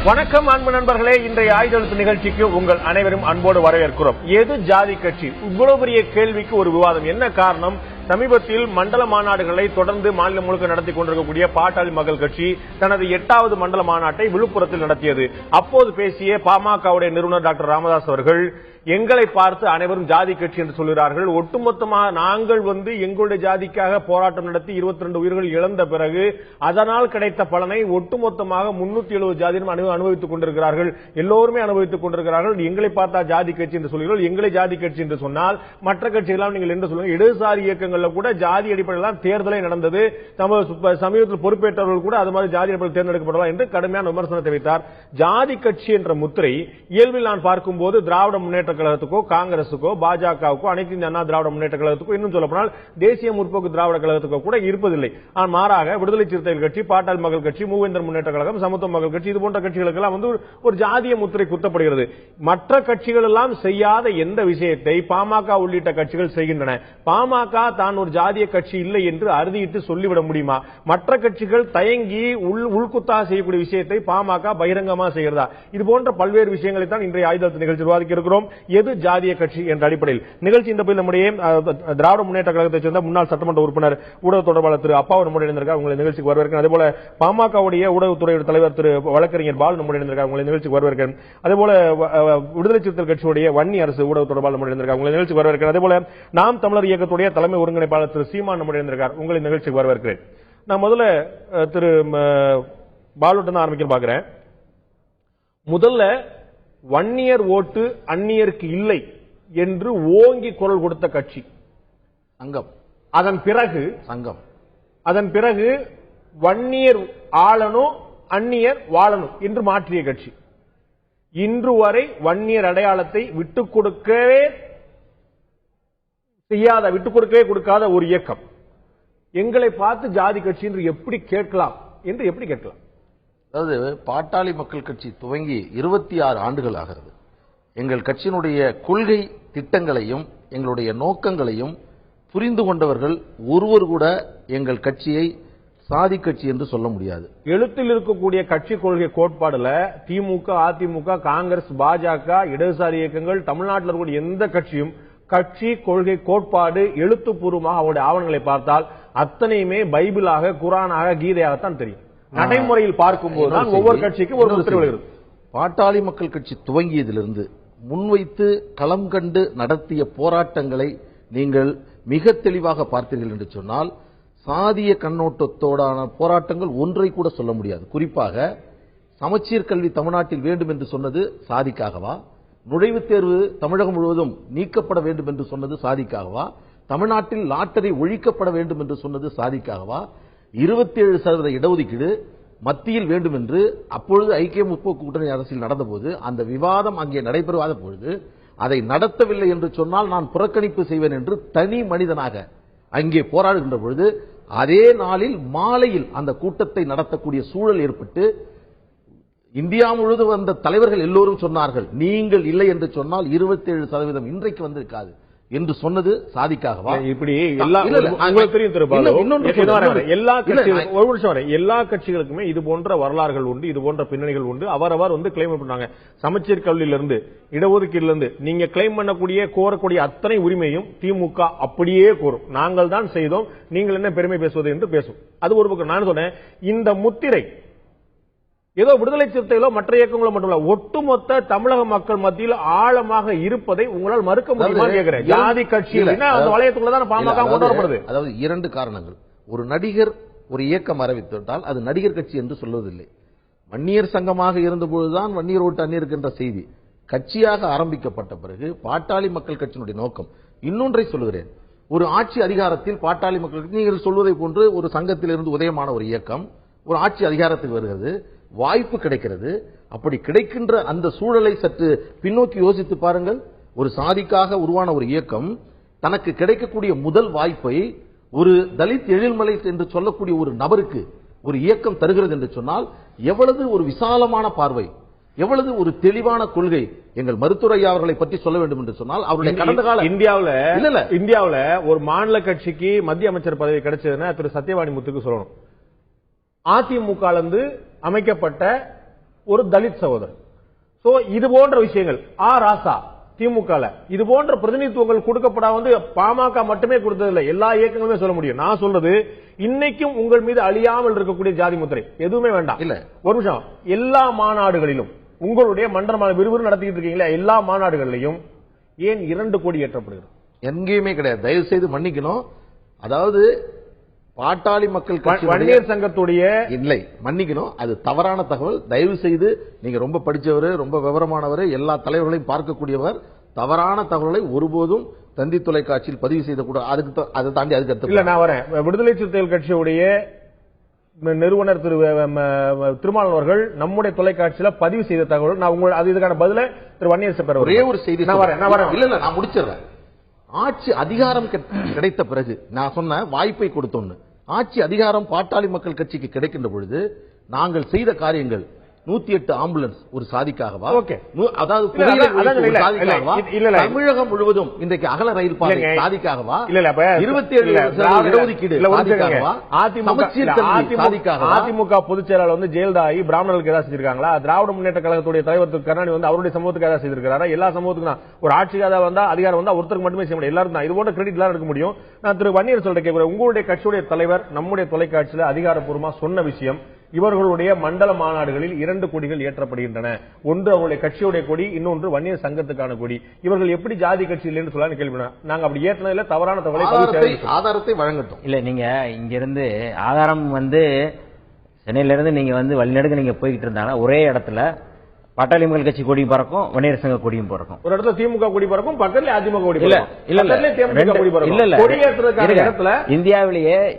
வணக்கம் அன்பு நண்பர்களே, இன்றைய ஆயுதெழுத்து நிகழ்ச்சிக்கு உங்கள் அனைவரும் அன்போடு வரவேற்கிறோம். எது ஜாதி கட்சி? இவ்வளவு பெரிய கேள்விக்கு ஒரு விவாதம். என்ன காரணம்? சமீபத்தில் மண்டல மாநாடுகளை தொடர்ந்து மாநிலம் முழுக்க நடத்தி கொண்டிருக்கக்கூடிய பாட்டாளி மக்கள் கட்சி தனது 8வது மண்டல மாநாட்டை விழுப்புரத்தில் நடத்தியது. அப்போது பேசிய பாமகவுடைய நிறுவனர் டாக்டர் ராமதாஸ் அவர்கள், எங்களை பார்த்து அனைவரும் ஜாதி கட்சி என்று சொல்கிறார்கள். ஒட்டுமொத்தமாக நாங்கள் எங்களுடைய ஜாதிக்காக போராட்டம் நடத்தி 22 உயிர்கள் இழந்த பிறகு அதனால் கிடைத்த பலனை ஒட்டுமொத்தமாக 370 ஜாதியினர் அனுபவித்துக் கொண்டிருக்கிறார்கள். எல்லோருமே அனுபவித்துக் கொண்டிருக்கிறார்கள். எங்களை பார்த்தா ஜாதி கட்சி என்று சொல்கிறீர்கள். எங்களை ஜாதி கட்சி என்று சொன்னால் மற்ற கட்சிகளால் நீங்கள் என்ன சொல்லுங்க? இடதுசாரி இயக்கங்கள் கூட ஜாதி அடிப்படையில் தேர்தலை நடந்தது. சமீபத்தில் பொறுப்பேற்றவர்கள் கூட அது மாதிரி ஜாதி அடிப்படையில் தேர்ந்தெடுக்கப்படலாம் என்று கடுமையான விமர்சனத்தை வைத்தார். ஜாதி கட்சி என்ற முத்திரை இயல்பில் நான் பார்க்கும்போது திராவிட முன்னேற்ற கழகத்துக்கோ, காங்கிரசுக்கோ, பாஜகவுக்கோ, அனைத்து இந்திய அண்ணா திராவிட முன்னேற்ற கழகத்துக்கோ, இன்னும் சொல்லப்போனால் தேசிய முற்போக்கு திராவிட கழகத்துக்கோ கூட இருப்பதில்லை. ஆனால் மாறாக விடுதலை சிறுத்தைகள் கட்சி, பாட்டாளி மக்கள் கட்சி, மூவேந்தர் முன்னேற்ற கழகம், சமத்துவ மக்கள் கட்சி, இது போன்ற கட்சிகளுக்கெல்லாம் ஒரு ஜாதிய முத்திரை குத்தப்படுகிறது. மற்ற கட்சிகள் எல்லாம் செய்யாத எந்த விஷயத்தை பாமக உள்ளிட்ட கட்சிகள் செய்கின்றன. பாமக தான் ஒரு ஜாதிய கட்சி இல்லை என்று அறுதியிட்டு சொல்லிவிட முடியுமா? மற்ற கட்சிகள் தயங்கி உள்குத்தாக செய்யக்கூடிய விஷயத்தை பாமக பகிரங்கமாக செய்கிறதா? இது போன்ற பல்வேறு விஷயங்களை தான் இன்றைய ஆயுதெழுத்து நிகழ்ச்சி விவாதிக்க இருக்கிறோம். எது ஜாதிய கட்சி என்ற அடிப்படையில் நிகழ்ச்சி இந்த போய் நம்முடைய திராவிட முன்னேற்ற கழகத்தைச் சேர்ந்த முன்னாள் சட்டமன்ற உறுப்பினர் ஊடக தொடர்பாளர் திரு அப்பாவு நம்முடைய இருந்திருக்கார். உங்களை நிகழ்ச்சிக்கு வரவேற்கிறேன். அதேபோல பாமகவுடைய ஊடகத்துறை தலைவர் திரு வழக்கறிஞர் பால் நம்முடைய இருந்திருக்கார். உங்களை நிகழ்ச்சிக்கு வரவேற்கிறேன். அதேபோல விடுதலை சிறுத்தைகள் கட்சியுடைய வன்னி அரசு ஊடக தொடர்பாளர் நம்முடைய இருந்திருக்கார். உங்களை நிகழ்ச்சிக்கு வரவேற்கிறேன். அதேபோல நாம் தமிழர் இயக்கத்துடைய தலைமை ஒருங்கிணைப்பாளர் திரு சீமான் நம்முடைய இருந்திருக்கார். உங்களை நிகழ்ச்சிக்கு வரவேற்கிறேன். நான் முதல்ல திரு பாலுட்டு தான் ஆரம்பிக்க பார்க்கிறேன். முதல்ல வன்னியர் ஓட்டு அந்நியருக்கு இல்லை என்று ஓங்கி குரல் கொடுத்த கட்சி சங்கம். அதன் பிறகு சங்கம். அதன் பிறகு வன்னியர் ஆளணும் அந்நியர் வாழணும் என்று மாற்றிய கட்சி. இன்று வரை வன்னியர் அடையாளத்தை விட்டுக் கொடுக்கவே கொடுக்காத ஒரு இயக்கம். எங்களை பார்த்து ஜாதி கட்சி என்று எப்படி கேட்கலாம்? அதாவது பாட்டாளி மக்கள் கட்சி துவங்கி 26 ஆண்டுகள் ஆகிறது. எங்கள் கட்சியினுடைய கொள்கை திட்டங்களையும் எங்களுடைய நோக்கங்களையும் புரிந்து கொண்டவர்கள் ஒருவர் கூட எங்கள் கட்சியை சாதி கட்சி என்று சொல்ல முடியாது. எழுத்தில் இருக்கக்கூடிய கட்சி கொள்கை கோட்பாடுல திமுக, அதிமுக, காங்கிரஸ், பாஜக, இடதுசாரி இயக்கங்கள், தமிழ்நாட்டில் இருக்கக்கூடிய எந்த கட்சியும் கட்சி கொள்கை கோட்பாடு எழுத்துப்பூர்வமாக அவருடைய ஆவணங்களை பார்த்தால் அத்தனையுமே பைபிளாக, குரானாக, கீதையாகத்தான் தெரியும். நடைமுறையில் பார்க்கும்போது ஒவ்வொரு கட்சிக்கும் ஒரு முத்திரை விழுகிறது. பாட்டாளி மக்கள் கட்சி துவங்கியதிலிருந்து முன்வைத்து களம் கண்டு நடத்திய போராட்டங்களை நீங்கள் மிக தெளிவாக பார்த்தீர்கள் என்று சொன்னால் சாதிய கண்ணோட்டத்தோடான போராட்டங்கள் ஒன்றை கூட சொல்ல முடியாது. குறிப்பாக சமச்சீர் கல்வி தமிழ்நாட்டில் வேண்டும் என்று சொன்னது சாதிக்காகவா? நுழைவுத் தேர்வு தமிழகம் முழுவதும் நீக்கப்பட வேண்டும் என்று சொன்னது சாதிக்காகவா? தமிழ்நாட்டில் லாட்டரி ஒழிக்கப்பட வேண்டும் என்று சொன்னது சாதிக்காகவா? 27% இடஒதுக்கீடு மத்தியில் வேண்டும் என்று அப்பொழுது ஐக்கிய முற்போக்கு கூட்டணி அரசில் நடந்தபோது அந்த விவாதம் அங்கே நடைபெறாத பொழுது அதை நடத்தவில்லை என்று சொன்னால் நான் புறக்கணிப்பு செய்வேன் என்று தனி மனிதனாக அங்கே போராடுகின்ற பொழுது அதே நாளில் மாலையில் அந்த கூட்டத்தை நடத்தக்கூடிய சூழல் ஏற்பட்டு இந்தியா முழுவதும் வந்த தலைவர்கள் எல்லோரும் சொன்னார்கள், நீங்கள் இல்லை என்று சொன்னால் 27% இன்றைக்கு வந்திருக்காது என்று சொன்னது சாதிக்காகவா? இப்படி எல்லா கட்சிகளுக்குமே இது போன்ற வரலாறுகள் உண்டு, இது போன்ற பின்னணிகள் உண்டு. அவரவர் கிளைம் பண்ணாங்க. சமச்சீர் கல்வியிலிருந்து, இடஒதுக்கீட்டிலிருந்து நீங்க கிளைம் பண்ணக்கூடிய கோரக்கூடிய அத்தனை உரிமையும் திமுக அப்படியே கோரும். நாங்கள் தான் செய்தோம், நீங்கள் என்ன பெருமை பேசுவது என்று பேசும். அது ஒரு பக்கம். நான் சொன்னேன், இந்த முத்திரை ஏதோ விடுதலை சிறுத்தைகளோ மற்ற இயக்கங்களோ மட்டுமல்ல, ஒட்டுமொத்த தமிழக மக்கள் மத்தியில் ஆழமாக இருப்பதை உங்களால் மறுக்க முடியுமா கேட்கிறேன். ஜாதி கட்சி அந்த வளையத்துக்குள்ளதான் பாமக கொண்டு வரப்படுது. அதாவது 2 காரணங்கள். ஒரு நடிகர் ஒரு இயக்கம் அறிவித்துவிட்டால் அது நடிகர் கட்சி என்று சொல்வதில்லை. வன்னியர் சங்கமாக இருந்தபோதுதான் வன்னியர் ஓட்டு அந்நியருக்கு என்ற செய்தி கட்சியாக ஆரம்பிக்கப்பட்ட பிறகு பாட்டாளி மக்கள் கட்சியினுடைய நோக்கம். இன்னொன்றை சொல்லுகிறேன், ஒரு ஆட்சி அதிகாரத்தில் பாட்டாளி மக்கள் நீங்கள் சொல்வதை போன்று ஒரு சங்கத்திலிருந்து உதயமான ஒரு இயக்கம் ஒரு ஆட்சி அதிகாரத்தில் வருகிறது, வாய்ப்பு கிடைக்கிறது. அப்படி கிடைக்கின்ற அந்த சூழலை சற்று பின்னோக்கி யோசித்து பாருங்கள். ஒரு சாதிக்காக உருவான ஒரு இயக்கம் தனக்கு கிடைக்கக்கூடிய முதல் வாய்ப்பை ஒரு தலித் எழில்மலை என்று சொல்லக்கூடிய ஒரு நபருக்கு ஒரு இயக்கம் தருகிறது என்று சொன்னால் எவ்வளவு ஒரு விசாலமான பார்வை, எவ்வளவு ஒரு தெளிவான கொள்கை. எங்கள் மருத்துவரையா அவர்களை பற்றி சொல்ல வேண்டும் என்று சொன்னால் அவருடைய கடந்த கால இந்தியாவில் ஒரு மாநில கட்சிக்கு மத்திய அமைச்சர் பதவி கிடைச்சதுன்னா திரு சத்யவாணி முத்துக்கு சொல்லணும். அதிமுக அமைக்கப்பட்ட ஒரு தலித் சகோதரர். சோ இது போன்ற விஷயங்கள் ராசா திமுக இது போன்ற பிரதிநிதித்துவங்கள் கொடுக்கப்படாத பாமக மட்டுமே கொடுத்ததில்லை, எல்லா இயக்கங்களுமே சொல்ல முடியும். நான் சொல்றது இன்னைக்கும் உங்கள் மீது அழியாமல் இருக்கக்கூடிய ஜாதி முத்திரை எதுவுமே வேண்டாம். இல்ல ஒரு நிமிஷம், எல்லா மாநாடுகளிலும் உங்களுடைய மண்டல விறுவிறு நடத்திட்டு இருக்கீங்களா, எல்லா மாநாடுகளிலும் ஏன் 2 கோடி ஏற்றப்படுகிறது? எங்கேயுமே கிடையாது. தயவு செய்து மன்னிக்கணும். அதாவது பாட்டாளி மக்கள் வன்னியர் சங்கத்துடைய இல்லை, மன்னிக்கணும், அது தவறான தகவல். தயவு செய்து நீங்க ரொம்ப படிச்சவர், ரொம்ப விவரமானவர், எல்லா தலைவர்களையும் பார்க்கக்கூடியவர். தவறான தகவல்களை ஒருபோதும் தந்தி தொலைக்காட்சியில் பதிவு செய்த கூட அதை தாண்டி அதுக்கு இல்ல. நான் வரேன். விடுதலை சிறுத்தைகள் கட்சியுடைய நிறுவனர் திரு திருமாவளவன் அவர்கள் நம்முடைய தொலைக்காட்சியில பதிவு செய்த தகவல் நான் அது இதுக்கான பதில திரு வன்னியர் பெற ஒரே ஒரு செய்தி நான் வரேன். இல்ல நான் முடிச்சிடுறேன். ஆட்சி அதிகாரம் கிடைத்த பிறகு நான் சொன்ன வாய்ப்பை கொடுத்தோன்னு ஆட்சி அதிகாரம் பாட்டாளி மக்கள் கட்சிக்கு கிடைக்கின்ற பொழுது நாங்கள் செய்த காரியங்கள் 108 ஆம்புலன்ஸ் ஒரு சாதிக்காகவா? அதாவது தமிழகம் முழுவதும் இன்றைக்கு அகல ரயில் பாதை சாதிக்காகவா? 27 இடஒதுக்கீடு அதிமுக பொதுச் செயலாளர் ஜெயலலிதா பிராமணர்களுக்கு ஏதாவது செஞ்சிருக்காங்களா? திராவிட முன்னேற்ற கழகத்துடைய தலைவர் கருணாநிதி அவருடைய சமூகத்துக்கு ஏதாவது செய்திருக்கிறாரா? எல்லா சமூகத்துக்கும் ஒரு ஆட்சியாக வந்தா அதிகாரம் வந்தா ஒருத்தருக்கு மட்டுமே செய்ய முடியும், எல்லாரும் தான். இது போன்ற கிரெடிட் எல்லாம் எடுக்க முடியும். நான் திரு வன்னியர் சொல்ற கேட்கிறேன், உங்களுடைய கட்சியுடைய தலைவர் நம்முடைய தொலைக்காட்சியில் அதிகாரப்பூர்வமா சொன்ன விஷயம், இவர்களுடைய மண்டல மாநாடுகளில் 2 கொடிகள் ஏற்றப்படுகின்றன. ஒன்று அவருடைய கட்சியுடைய கொடி, இன்னொன்று வன்னியர் சங்கத்துக்கான கொடி. இவர்கள் எப்படி ஜாதி கட்சி இல்லைன்னு சொல்ல கேள்வி. நாங்க அப்படி ஏற்றினதுல தவறான தகவலை ஆதாரத்தை வழங்கட்டும். இல்ல நீங்க இங்கிருந்து ஆதாரம் சென்னையில இருந்து நீங்க வழிநடுங்க நீங்க போய்கிட்டு இருந்தாங்க, ஒரே இடத்துல பாட்டாளி மக்கள் கட்சி கொடியும் பறக்கும், வன்னியர் சங்க கொடியும் பறக்கும். ஒரு இடத்துல திமுக கொடி பறக்கும், பக்கத்துல அதிமுக கொடி. இல்ல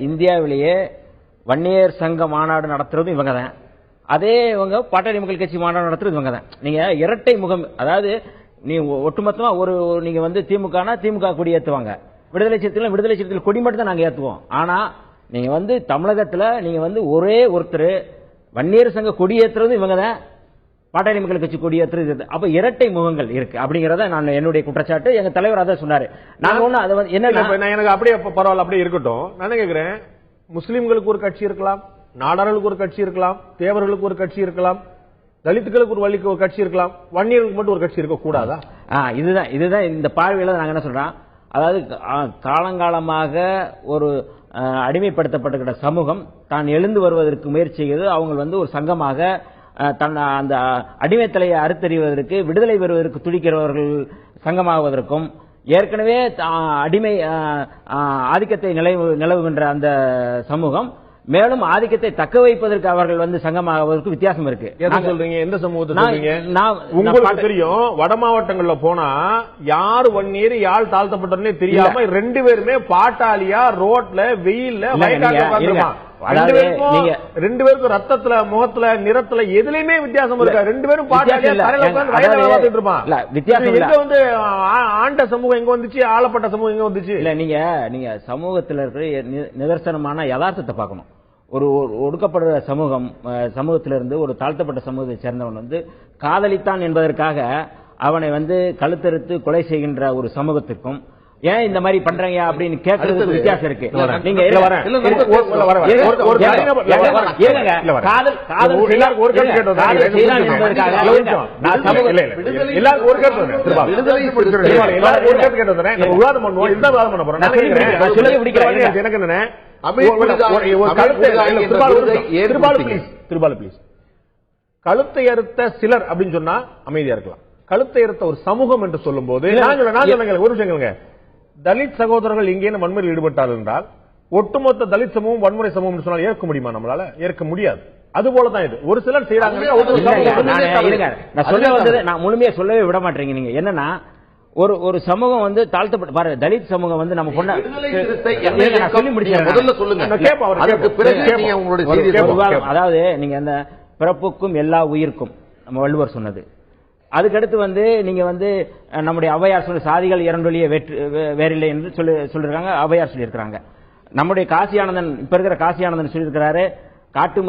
இந்தியாவிலேயே வன்னியர் சங்க மாநாடு நடத்துறது இவங்க தான், அதே இவங்க பாட்டாளி மக்கள் கட்சி மாநாடு நடத்துறது இவங்க தான். நீங்க இரட்டை முகம், அதாவது நீ ஒட்டுமொத்தமா நீங்க திமுக கொடி ஏத்துவாங்க, விடுதலை சிறுத்தைகள் கொடி மட்டும் தான் நாங்க ஏத்துவோம். ஆனா நீங்க தமிழகத்துல நீங்க ஒரே ஒருத்தர் வன்னியர் சங்க கொடி ஏத்துறது இவங்க தான், பாட்டாளி மக்கள் கட்சி கொடி ஏத்துறது. அப்ப இரட்டை முகங்கள் இருக்கு அப்படிங்கறத நான் என்னுடைய குற்றச்சாட்டு. எங்க தலைவர் அதான் சொன்னாரு. நாங்க ஒண்ணு அதை என்ன எனக்கு அப்படியே பரவாயில்ல, அப்படியே இருக்கட்டும். நான் கேட்கிறேன், முஸ்லிம்களுக்கு ஒரு கட்சி இருக்கலாம், நாடார்களுக்கு ஒரு கட்சி இருக்கலாம், தேவர்களுக்கு ஒரு கட்சி இருக்கலாம், தலித்துகளுக்கு ஒரு கட்சி இருக்கலாம், வன்னியர்களுக்கு மட்டும் ஒரு கட்சி இருக்க கூடாதா? இதுதான் இந்த பார்வையில நாங்க என்ன சொல்றோம், அதாவது காலங்காலமாக ஒரு அடிமைப்படுத்தப்பட்ட சமூகம் தான் எழுந்து வருவதற்கு முயற்சி செய்கிறது. அவங்க ஒரு சங்கமாக அந்த அடிமைத்தலையை அறுத்தறிவதற்கு, விடுதலை பெறுவதற்கு துடிக்கிறவர்கள் சங்கமாவதற்கும், ஏற்கனவே அடிமை ஆதிக்கத்தை நிலவுகின்ற அந்த சமூகம் மேலும் ஆதிக்கத்தை தக்க வைப்பதற்கு அவர்கள் சங்கமாவதற்கு வித்தியாசம் இருக்கு. சொல்றீங்க எந்த சமூகத்தை? உங்களுக்கு தெரியும், வட மாவட்டங்கள்ல போனா யாரு வன்னியர் யாழ் தாழ்த்தப்பட்டே தெரியாம 2 பேருமே பாட்டாளியா ரோட்ல வெயில்ல வயக்காட்டுல 2 பேருக்கும் ரத்தத்துல முகத்துல நிறத்துல எதுலயுமே வித்தியாசம் இருக்கா? 2 பேரும் ஆண்ட சமூகம் எங்க வந்துச்சு, ஆளப்பட்ட சமூகம் எங்க வந்துச்சு? இல்ல நீங்க சமூகத்தில் இருக்கிற நிதர்சனமான யதார்த்தத்தை பார்க்கணும். ஒரு ஒடுக்கப்படுற சமூகத்திலிருந்து ஒரு தாழ்த்தப்பட்ட சமூகத்தை சேர்ந்தவன் காதலித்தான் என்பதற்காக அவனை கழுத்தறுத்து கொலை செய்கின்ற ஒரு சமூகத்திற்கும் ஏன் இந்த மாதிரி பண்றீங்க அப்படின்னு கேட்கறது வித்தியாசம் இருக்கு. நீங்க கழுத்தை அறுத்த சிலர் அப்படின்னு சொன்னா அமைதியா இருக்கலாம். கழுத்தை அறுத்த ஒரு சமூகம் என்று சொல்லும் போது ஒரு விஷயங்க, தலித் சகோதரர்கள் இங்கே வன்முறையில் ஈடுபட்டார்கள் என்றால் ஒட்டுமொத்த தலித் சமூகம் வன்முறை சமூகம் சொன்னால் ஏற்க முடியுமா? நம்மளால ஏற்க முடியாது. அது போலதான் இது. ஒரு சிலர் செய்யறாங்க. நான் முழுமையா சொல்லவே விட மாட்டேங்க. நீங்க என்னன்னா ஒரு சமூகம் தாழ்த்தப்பட்ட பாருங்க, தலித் சமூகம் நம்ம பொண்ண சொல்லி முடிச்சேன். அதாவது நீங்க அந்த பிறப்புக்கும் எல்லா உயிருக்கும் நம்ம வள்ளுவர் சொன்னது. அதுக்கடுத்து நீங்க நம்முடைய ஔவையார் சொன்ன சாதிகள் இரண்டொழிய வேறில்லை என்று சொல்லிருக்காங்க, ஔவையார் சொல்லியிருக்கிறாங்க. நம்முடைய காசியானந்தன், இப்ப இருக்கிற காசியானந்தன் சொல்லியிருக்கிறாரு, காட்டு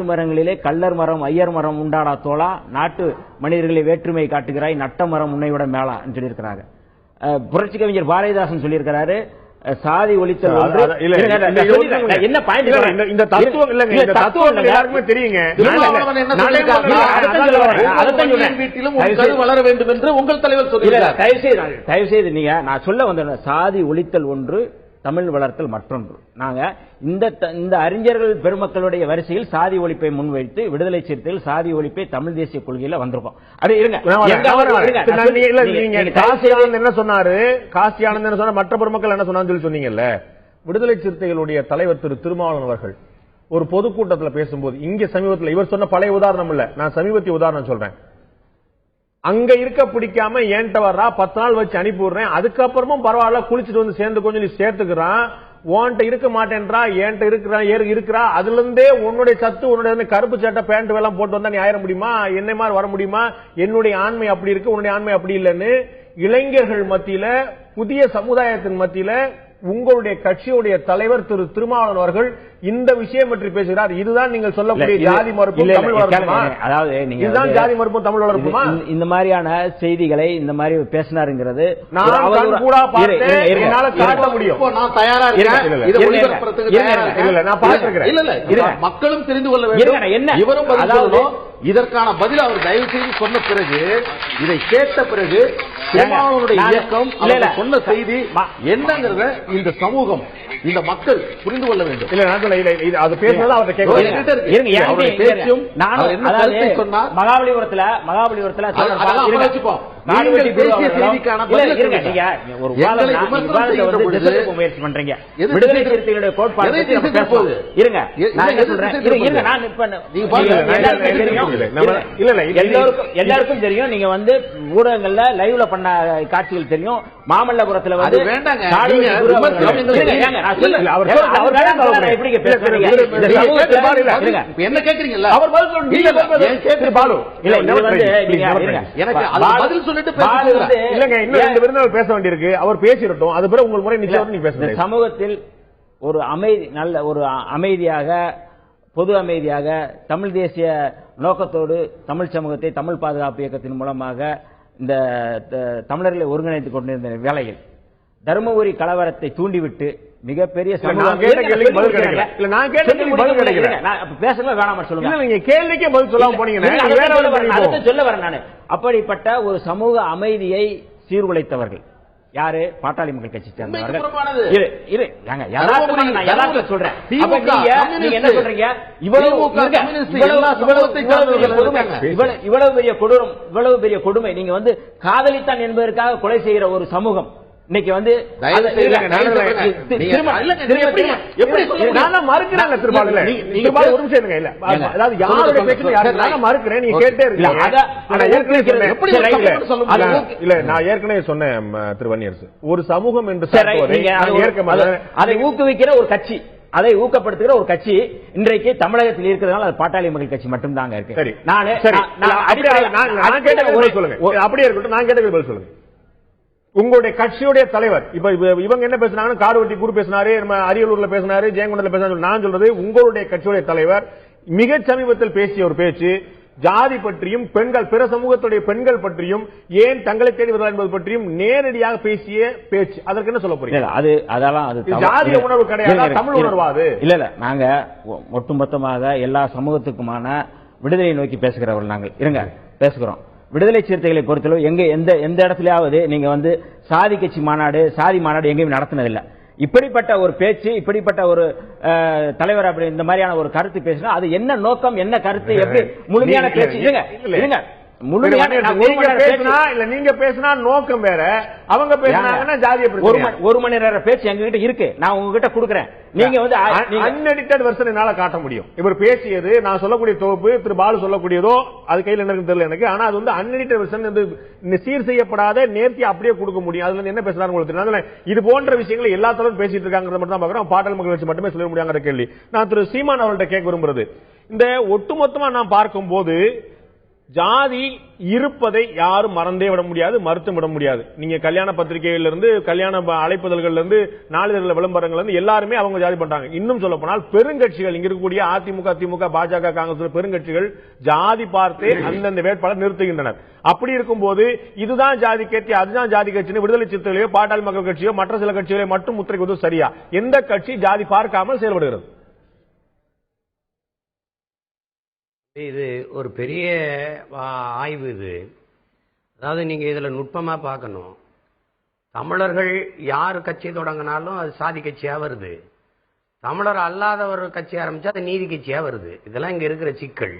மரங்களிலே கள்ளர் மரம் ஐயர் மரம் உண்டாடா தோளா, நாட்டு மனிதர்களை வேற்றுமை காட்டுகிறாய், நட்ட மரம் உன்னைவிட மேலா சொல்லியிருக்கிறாங்க. புரட்சி கவிஞர் பாரதிதாசன் சொல்லியிருக்கிறாரு, சாதி ஒழித்தல் ஒன்று என்ன பாயிண்ட் இந்த தத்துவம் இல்லங்க இந்த தத்துவம் எல்லாருக்குமே தெரியுங்க வீட்டிலும் வளர வேண்டும் என்று உங்கள் தலைவர் சொல்கிறார். தயவு செய்து நீங்க நான் சொல்ல வந்த சாதி ஒழித்தல் ஒன்று தமிழ் வளர்த்தல் மற்றொன்று. நாங்க இந்த அறிஞர்கள் பெருமக்களுடைய வரிசையில் சாதி ஒழிப்பை முன்வைத்து விடுதலை சிறுத்தைகள் சாதி ஒழிப்பை தமிழ் தேசிய கொள்கையில வந்திருக்கோம். அது இருங்க என்ன சொன்னாரு காசி ஆனந்த் என்ன சொன்ன மற்ற பெருமக்கள் என்ன சொன்னான்னு சொன்னீங்கல்ல. விடுதலை சிறுத்தைகளுடைய தலைவர் திரு திருமாவளவன் அவர்கள் ஒரு பொதுக்கூட்டத்தில் பேசும்போது இங்க சமீபத்தில் இவர் சொன்ன பழைய உதாரணம் இல்ல, நான் சமீபத்திய உதாரணம் சொல்றேன். அங்க இருக்க பிடிக்காம ஏன்ட்ட வர்றா 10 நாள் வச்சு அனுப்பி விடுறேன், அதுக்கப்புறமும் பரவாயில்ல குளிச்சுட்டு வந்து சேர்ந்து கொஞ்சம் நீ சேர்த்துக்கிறான், உன்கிட்ட இருக்க மாட்டேன்றா என்கிட்ட இருக்கிறா அதுல இருந்தே உன்னுடைய சத்து உன்னுடைய கருப்பு சட்டை பேண்ட் எல்லாம் போட்டு வந்தா நீ ஆயிர முடியுமா, என்னை மாதிரி வர முடியுமா, என்னுடைய ஆண்மை அப்படி இருக்கு உன்னுடைய ஆண்மை அப்படி இல்லைன்னு இளைஞர்கள் மத்தியில புதிய சமுதாயத்தின் மத்தியில உங்களுடைய கட்சியுடைய தலைவர் திரு திருமாவளவன் அவர்கள் இந்த விஷயம் பற்றி பேசுகிறார். இதுதான் நீங்கள் சொல்லக்கூடிய ஜாதி மறுப்பு தமிழ் வளர்ப்புமா? அதாவது இதுதான் ஜாதி மறுப்பு தமிழ் வளர்ப்புமா? இந்த மாதிரியான செய்திகளை இந்த மாதிரி பேசினாருங்கிறது நான் கூட பார்த்தேன், என்னால காட்ட முடியும். நான் தயாரா இருக்கேன், நான் பார்த்திருக்கிறேன். மக்களும் தெரிந்து கொள்ள வேண்டும், என்ன இவரும் அதாவது இதற்கான பதில் அவர் தயவு செய்து சொன்ன பிறகு இதை கேட்ட பிறகு திருமாவளவனுடைய இயக்கம் சொன்ன செய்தி என்னங்கிறத இந்த சமூகம் இந்த மக்கள் புரிந்து கொள்ள வேண்டும். அது பேசுறது அவர்கிட்ட பேச்சும் மகாபலிபுரத்துல முயற்சி பண்றீங்க. விடுதலை சிறுத்தைகளுடைய கோட்பாடு எல்லாருக்கும் தெரியும். நீங்க வந்து ஊடகங்கள்ல லைவ்ல பண்ண காட்சிகள் தெரியும். மாமல்லபுரத்துல வந்து என்ன கேக்குறீங்களா? பேச வேண்டியிருக்கு, அவர் பேசிடட்டும், அது பிறகு உங்கள் முறை நிச்சயம். சமூகத்தில் ஒரு நல்ல ஒரு அமைதியாக பொது அமைதியாக தமிழ் தேசிய நோக்கத்தோடு தமிழ் சமூகத்தை தமிழ் பாதுகாப்பு இயக்கத்தின் மூலமாக இந்த தமிழர்களை ஒருங்கிணைத்துக் கொண்டிருந்த வேளையில் தருமபுரி கலவரத்தை தூண்டிவிட்டு மிகப்பெரிய பேசல வேணாம் சொல்லுங்க. கேள்விக்கே பதில் சொல்லாம போனீங்க. சொல்ல வரேன் நான். அப்படிப்பட்ட ஒரு சமூக அமைதியை சீர்குலைத்தவர்கள் யாரு? பாட்டாளி மக்கள் கட்சி சேர்ந்தவர்கள். சொல்றேன். என்ன சொல்றீங்க? இவ்வளவு பெரிய கொடுமை நீங்க வந்து காதலித்தான் என்பதற்காக கொலை செய்கிற ஒரு சமூகம் இன்னைக்கு வந்து மறுக்கிறாங்க. ஒரு நிமிஷம் இல்ல, அதாவது யாருடைய மறுக்கிறேன் நீங்க கேட்டே இருக்கீங்க. இல்ல நான் ஏற்கனவே சொன்னேன் திரு வன்னியரசு, ஒரு சமூகம் என்று அதை ஊக்குவிக்கிற ஒரு கட்சி, அதை ஊக்கப்படுத்துகிற ஒரு கட்சி இன்றைக்கு தமிழகத்தில் இருக்கிறதுனால அது பாட்டாளி மக்கள் கட்சி மட்டும்தாங்க இருக்கு. சரி, சொல்லுங்க. அப்படியே இருக்கட்டும், நான் கேட்டது பதில் சொல்லுங்க. உங்களுடைய கட்சியுடைய தலைவர் இப்ப இவங்க என்ன பேசினாங்க? காடுவெட்டி குரு பேசினாரு, அரியலூர்ல பேசினாரு, ஜெயங்கொண்டல பேசினாரு. நான் சொல்றது உங்களுடைய கட்சியுடைய தலைவர் மிக சமீபத்தில் பேசிய ஒரு பேச்சு ஜாதி பற்றியும் பெண்கள் பிற சமூகத்துடைய பெண்கள் பற்றியும் ஏன் தங்களை தேடி வருவார் என்பது பற்றியும் நேரடியாக பேசிய பேச்சு. அதற்கு என்ன சொல்ல போறீங்க? அதெல்லாம் ஜாதிய உணர்வு கிடையாது, தமிழ் உணர்வாது. இல்ல நாங்க ஒட்டுமொத்தமாக எல்லா சமூகத்துக்குமான விடுதலை நோக்கி பேசுகிறவர்கள் நாங்கள் இருங்க பேசுகிறோம். விடுதலை சிறுத்தைகளை பொறுத்தளவு எந்த இடத்துலயாவது நீங்க வந்து சாதி கட்சி மாநாடு சாதி மாநாடு எங்கேயும் நடத்தினதில்லை. இப்படிப்பட்ட ஒரு பேச்சு, இப்படிப்பட்ட ஒரு தலைவர் அப்படி இந்த மாதிரியான ஒரு கருத்து பேசினா அது என்ன நோக்கம், என்ன கருத்து, எப்படி முழுமையான பேச்சு? இருங்க நீங்க பேசினா நோக்கம் வேற, அவங்க பேசினாங்கன்னா ஜாதிய ஒரு மணி நேர பேச்சு எங்ககிட்ட இருக்கு, நான் உங்ககிட்ட கொடுக்கிறேன். நீங்க வந்து அன்எடிட்டட் வெர்ஷன் என்னால காட்ட முடியும். இவர் பேசியது நான் சொல்லக்கூடிய தொகுப்பு, திரு பாலு சொல்லக்கூடியதோ அது கையில் என்ன தெரியல எனக்கு. ஆனா அது வந்து அன்எடிட்டட் வெர்ஷன், சீர் செய்யப்படாத நேர்த்தி அப்படியே கொடுக்க முடியும். அதுல என்ன பேசுறாங்க உங்களுக்கு தெரியும். இது போன்ற விஷயங்களை எல்லா தரப்பும் பேசிட்டு இருக்காங்க மட்டும் தான் பாக்குறோம். பாட்டாளி மக்கள் வச்சு மட்டுமே சொல்ல முடியாங்கிற கேள்வி நான் திரு சீமான் அவர்கள்ட்ட கேட்க விரும்புறது, இந்த ஒட்டுமொத்தமா நான் பார்க்கும் போது ஜாதி இருப்பதை யாரும் மறந்தே விட முடியாது, மறுத்து விட முடியாது. நீங்க கல்யாண பத்திரிகையில இருந்து, கல்யாண அழைப்புதல்கள்ல இருந்து, நாளிதழ் விளம்பரங்கள்ல இருந்து எல்லாருமே அவங்க ஜாதி பண்றாங்க. இன்னும் சொல்ல போனால் பெருங்கட்சிகள், இங்க இருக்கக்கூடிய அதிமுக, திமுக, பாஜக, காங்கிரஸ் பெருங்கட்சிகள் ஜாதி பார்த்தே அந்தந்த வேட்பாளர் நிறுத்துகின்றனர். அப்படி இருக்கும்போது இதுதான் ஜாதி கட்சி, அதுதான் ஜாதி கட்சின்னு விடுதலை சிறுத்தைகளையோ, பாட்டாளி மக்கள் கட்சியோ, மற்ற சில கட்சிகளை மட்டும் முத்திரைக்குவது சரியா? எந்த கட்சி ஜாதி பார்க்காமல் செயல்படுகிறது? இது ஒரு பெரிய ஆய்வு. இது அதாவது நீங்க இதுல நுட்பமா பார்க்கணும். தமிழர்கள் யார் கட்சி தொடங்கினாலும் அது சாதி கட்சியா வருது. தமிழர் அல்லாத ஒரு கட்சி ஆரம்பிச்சா அது நீதி கட்சியா வருது. இதெல்லாம் இங்க இருக்கிற சிக்கல்.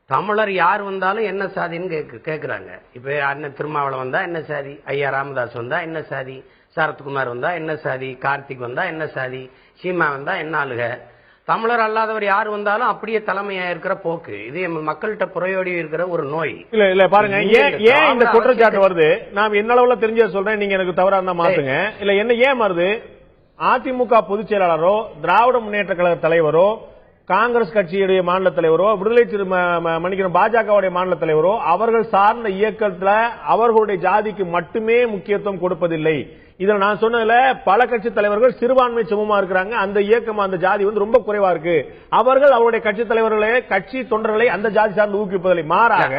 தமிழர் யார் வந்தாலும் என்ன சாதின்னு கேட்கிறாங்க. இப்ப அண்ணன் திருமாவளவன் வந்தா என்ன சாதி, ஐயா ராமதாஸ் வந்தா என்ன சாதி, சரத்குமார் வந்தா என்ன சாதி, கார்த்திக் வந்தா என்ன சாதி, சீமா வந்தா என்ன ஆளுக. தமிழர் அல்லாதவர் யார் வந்தாலும் அப்படியே தலைமையா இருக்கிற போக்கு. இது மக்கள்கிட்ட புறையோடி இருக்கிற ஒரு நோய். இல்ல பாருங்க, ஏன் இந்த குற்றச்சாட்டு வருது? நான் என்ன அளவுல தெரிஞ்ச சொல்றேன், நீங்க எனக்கு தவறா இருந்தா மாத்துங்க. இல்ல என்ன ஏன் வருது? அதிமுக பொதுச் செயலாளரோ, திராவிட முன்னேற்ற கழக தலைவரோ, காங்கிரஸ் கட்சியுடைய மாநில தலைவரோ, விடுதலை மன்னிக்கிறோம் பாஜகவுடைய மாநில தலைவரோ அவர்கள் சார்ந்த இயக்கத்துல அவர்களுடைய ஜாதிக்கு மட்டுமே முக்கியத்துவம் கொடுப்பதில்லை. இதுல நான் சொன்னதுல பல கட்சி தலைவர்கள் சிறுபான்மை சமூகமா இருக்கிறாங்க. அந்த இயக்கம், அந்த ஜாதி ரொம்ப குறைவா இருக்கு. அவர்கள் அவருடைய கட்சி தலைவர்களே, கட்சி தொண்டர்களை அந்த ஜாதி சார்ந்து ஊக்குவிப்பதில்லை. மாறாக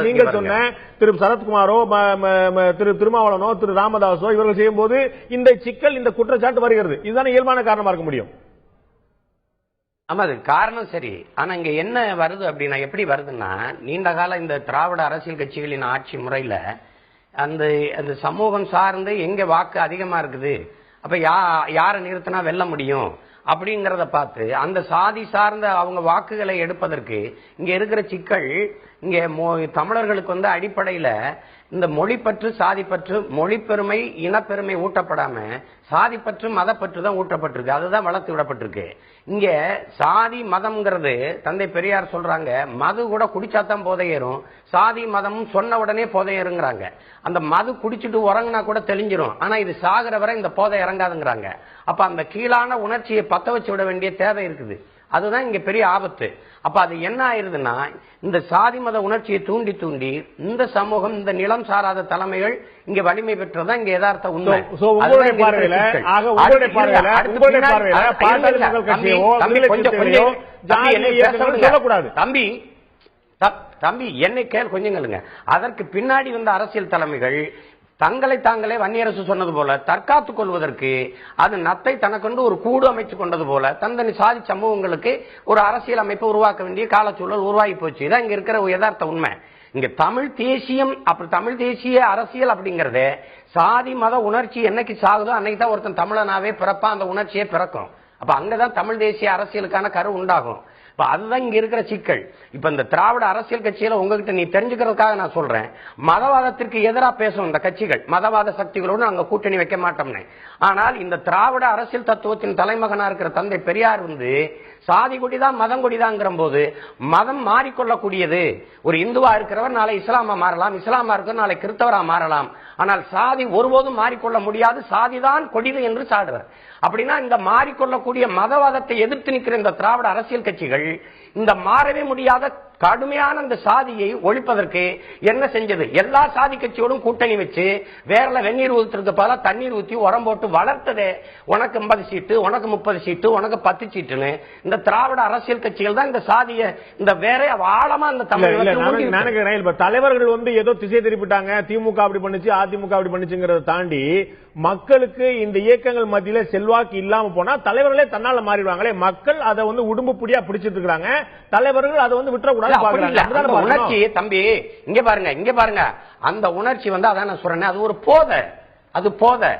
நீங்கள் சொன்ன திரு சரத்குமாரோ, திரு திருமாவளவனோ, திரு ராமதாசோ இவர்கள் செய்யும் போது இந்த சிக்கல், இந்த குற்றச்சாட்டு வருகிறது. இதுதான் இயல்பான காரணமா இருக்க முடியும். ஆமா, அது காரணம் சரி. ஆனா இங்க என்ன வருது அப்படின்னா, எப்படி வருதுன்னா, நீண்ட கால இந்த திராவிட அரசியல் கட்சிகளின் ஆட்சி முறையில அந்த சமூகம் சார்ந்து எங்க வாக்கு அதிகமா இருக்குது, அப்ப யாரை நிறுத்தினா வெல்ல முடியும் அப்படிங்கறத பார்த்து அந்த சாதி சார்ந்த அவங்க வாக்குகளை எடுப்பதற்கு இங்க இருக்கிற சிக்கல். இங்க தமிழர்களுக்கு அடிப்படையில இந்த மொழிப்பற்று, சாதிப்பற்று, மொழிப்பெருமை, இனப்பெருமை ஊட்டப்படாம சாதிப்பற்று, மதப்பற்று தான் ஊட்டப்பட்டிருக்கு. அதுதான் வளர்த்து விடப்பட்டிருக்கு. இங்க சாதி மதம்ங்கிறது தந்தை பெரியார் சொல்றாங்க, மது கூட குடிச்சாதான் போதையேறும், சாதி மதமும் சொன்ன உடனே போதையேறுங்கிறாங்க. அந்த மது குடிச்சிட்டு உறங்கினா கூட தெளிஞ்சிரும், ஆனா இது சாகிற வரை இந்த போதை இறங்காதுங்கிறாங்க. அப்ப அந்த கீழான உணர்ச்சியை பத்த வச்சு விட வேண்டிய தேவை இருக்குது. அதுதான் இங்க பெரிய ஆபத்து. அப்ப அது என்ன ஆயிருதுன்னா, இந்த சாதி மத உணர்ச்சியை தூண்டி தூண்டி இந்த சமூகம், இந்த நிலம் சாராத தலைமைகள் இங்க வலிமை பெற்றதான் இங்க யதார்த்த உண்மை. தம்பி என்னை கேள் கொஞ்சங்களுங்க. அதற்கு பின்னாடி வந்த அரசியல் தலைமைகள் தங்களை தாங்களே வன்னியரசு சொன்னது போல தற்காத்துக் கொள்வதற்கு அது நத்தை தனக்கொண்டு ஒரு கூடு அமைத்துக் கொண்டது போல தந்தனி சாதி சமூகங்களுக்கு ஒரு அரசியல் அமைப்பை உருவாக்க வேண்டிய காலச்சூழல் உருவாகி போச்சு. இதான் இங்க இருக்கிற யதார்த்த உண்மை. இங்க தமிழ் தேசியம், அப்படி தமிழ் தேசிய அரசியல் அப்படிங்கறது சாதி மத உணர்ச்சி என்னைக்கு சாகுதோ அன்னைக்கு தான் ஒருத்தன் தமிழனாவே பிறப்பா, அந்த உணர்ச்சியே பிறக்கும். அப்ப அங்கதான் தமிழ் தேசிய அரசியலுக்கான கரு உண்டாகும். அதுதான் இங்க இருக்கிற சிக்கல். இப்ப இந்த திராவிட அரசியல் கட்சியில உங்ககிட்ட நீ தெரிஞ்சுக்கிறதுக்காக நான் சொல்றேன், மதவாதத்திற்கு எதிராக பேசும் இந்த கட்சிகள், மதவாத சக்திகளோடு நாங்க கூட்டணி வைக்க மாட்டோம்னு. ஆனால் இந்த திராவிட அரசியல் தத்துவத்தின் தலைமகனா இருக்கிற தந்தை பெரியார் சாதி கொடிதான் மதம் கொடிதாங்கிற போது மதம் மாறிக்கொள்ளக்கூடியது. ஒரு இந்துவா இருக்கிறவர் நாளை இஸ்லாமா மாறலாம், இஸ்லாமா இருக்கிறவர் நாளை கிறிஸ்தவரா மாறலாம். ஆனால் சாதி ஒருபோதும் மாறிக்கொள்ள முடியாது, சாதிதான் கொடிது என்று சாடுறார். அப்படின்னா இந்த மாறிக்கொள்ளக்கூடிய மதவாதத்தை எதிர்த்து நிற்கிற இந்த திராவிட அரசியல் கட்சிகள் இந்த மாறவே முடியாத கடுமையான இந்த சாதியை ஒழிப்பதற்கு என்ன செஞ்சது? எல்லா சாதி கட்சியோடும் கூட்டணி வச்சு வேறல வெந்நீர் ஊத்துறதுக்கு பதிலா தண்ணீர் ஊத்தி உரம் போட்டு வளர்த்ததே. உனக்கு 50 சீட்டு, உனக்கு 30 சீட்டு, உனக்கு 10 சீட்டுன்னு இந்த திராவிட அரசியல் கட்சிகள் தான் இந்த சாதிய இந்த வேற ஆழமா இந்த தமிழ் தலைவர்கள் ஏதோ திசை திருப்பிட்டாங்க. திமுக அப்படி பண்ணுச்சு, அதிமுக அப்படி பண்ணுச்சுங்கிறத தாண்டி மக்களுக்கு இந்த இயக்கங்கள் மத்தியில செல்வாக்கு இல்லாம போனா தலைவர்களே தன்னால மாறிடுவாங்களே. மக்கள் அதை உடும்பு புடியா பிடிச்சிட்டு இருக்காங்க. தலைவர்கள் அதை விட்டுறக்கூடாது. உணர்ச்சி தம்பி இங்க பாருங்க, அந்த உணர்ச்சி அதான் நான் சொல்றேன், அது ஒரு போதை. அது போதை.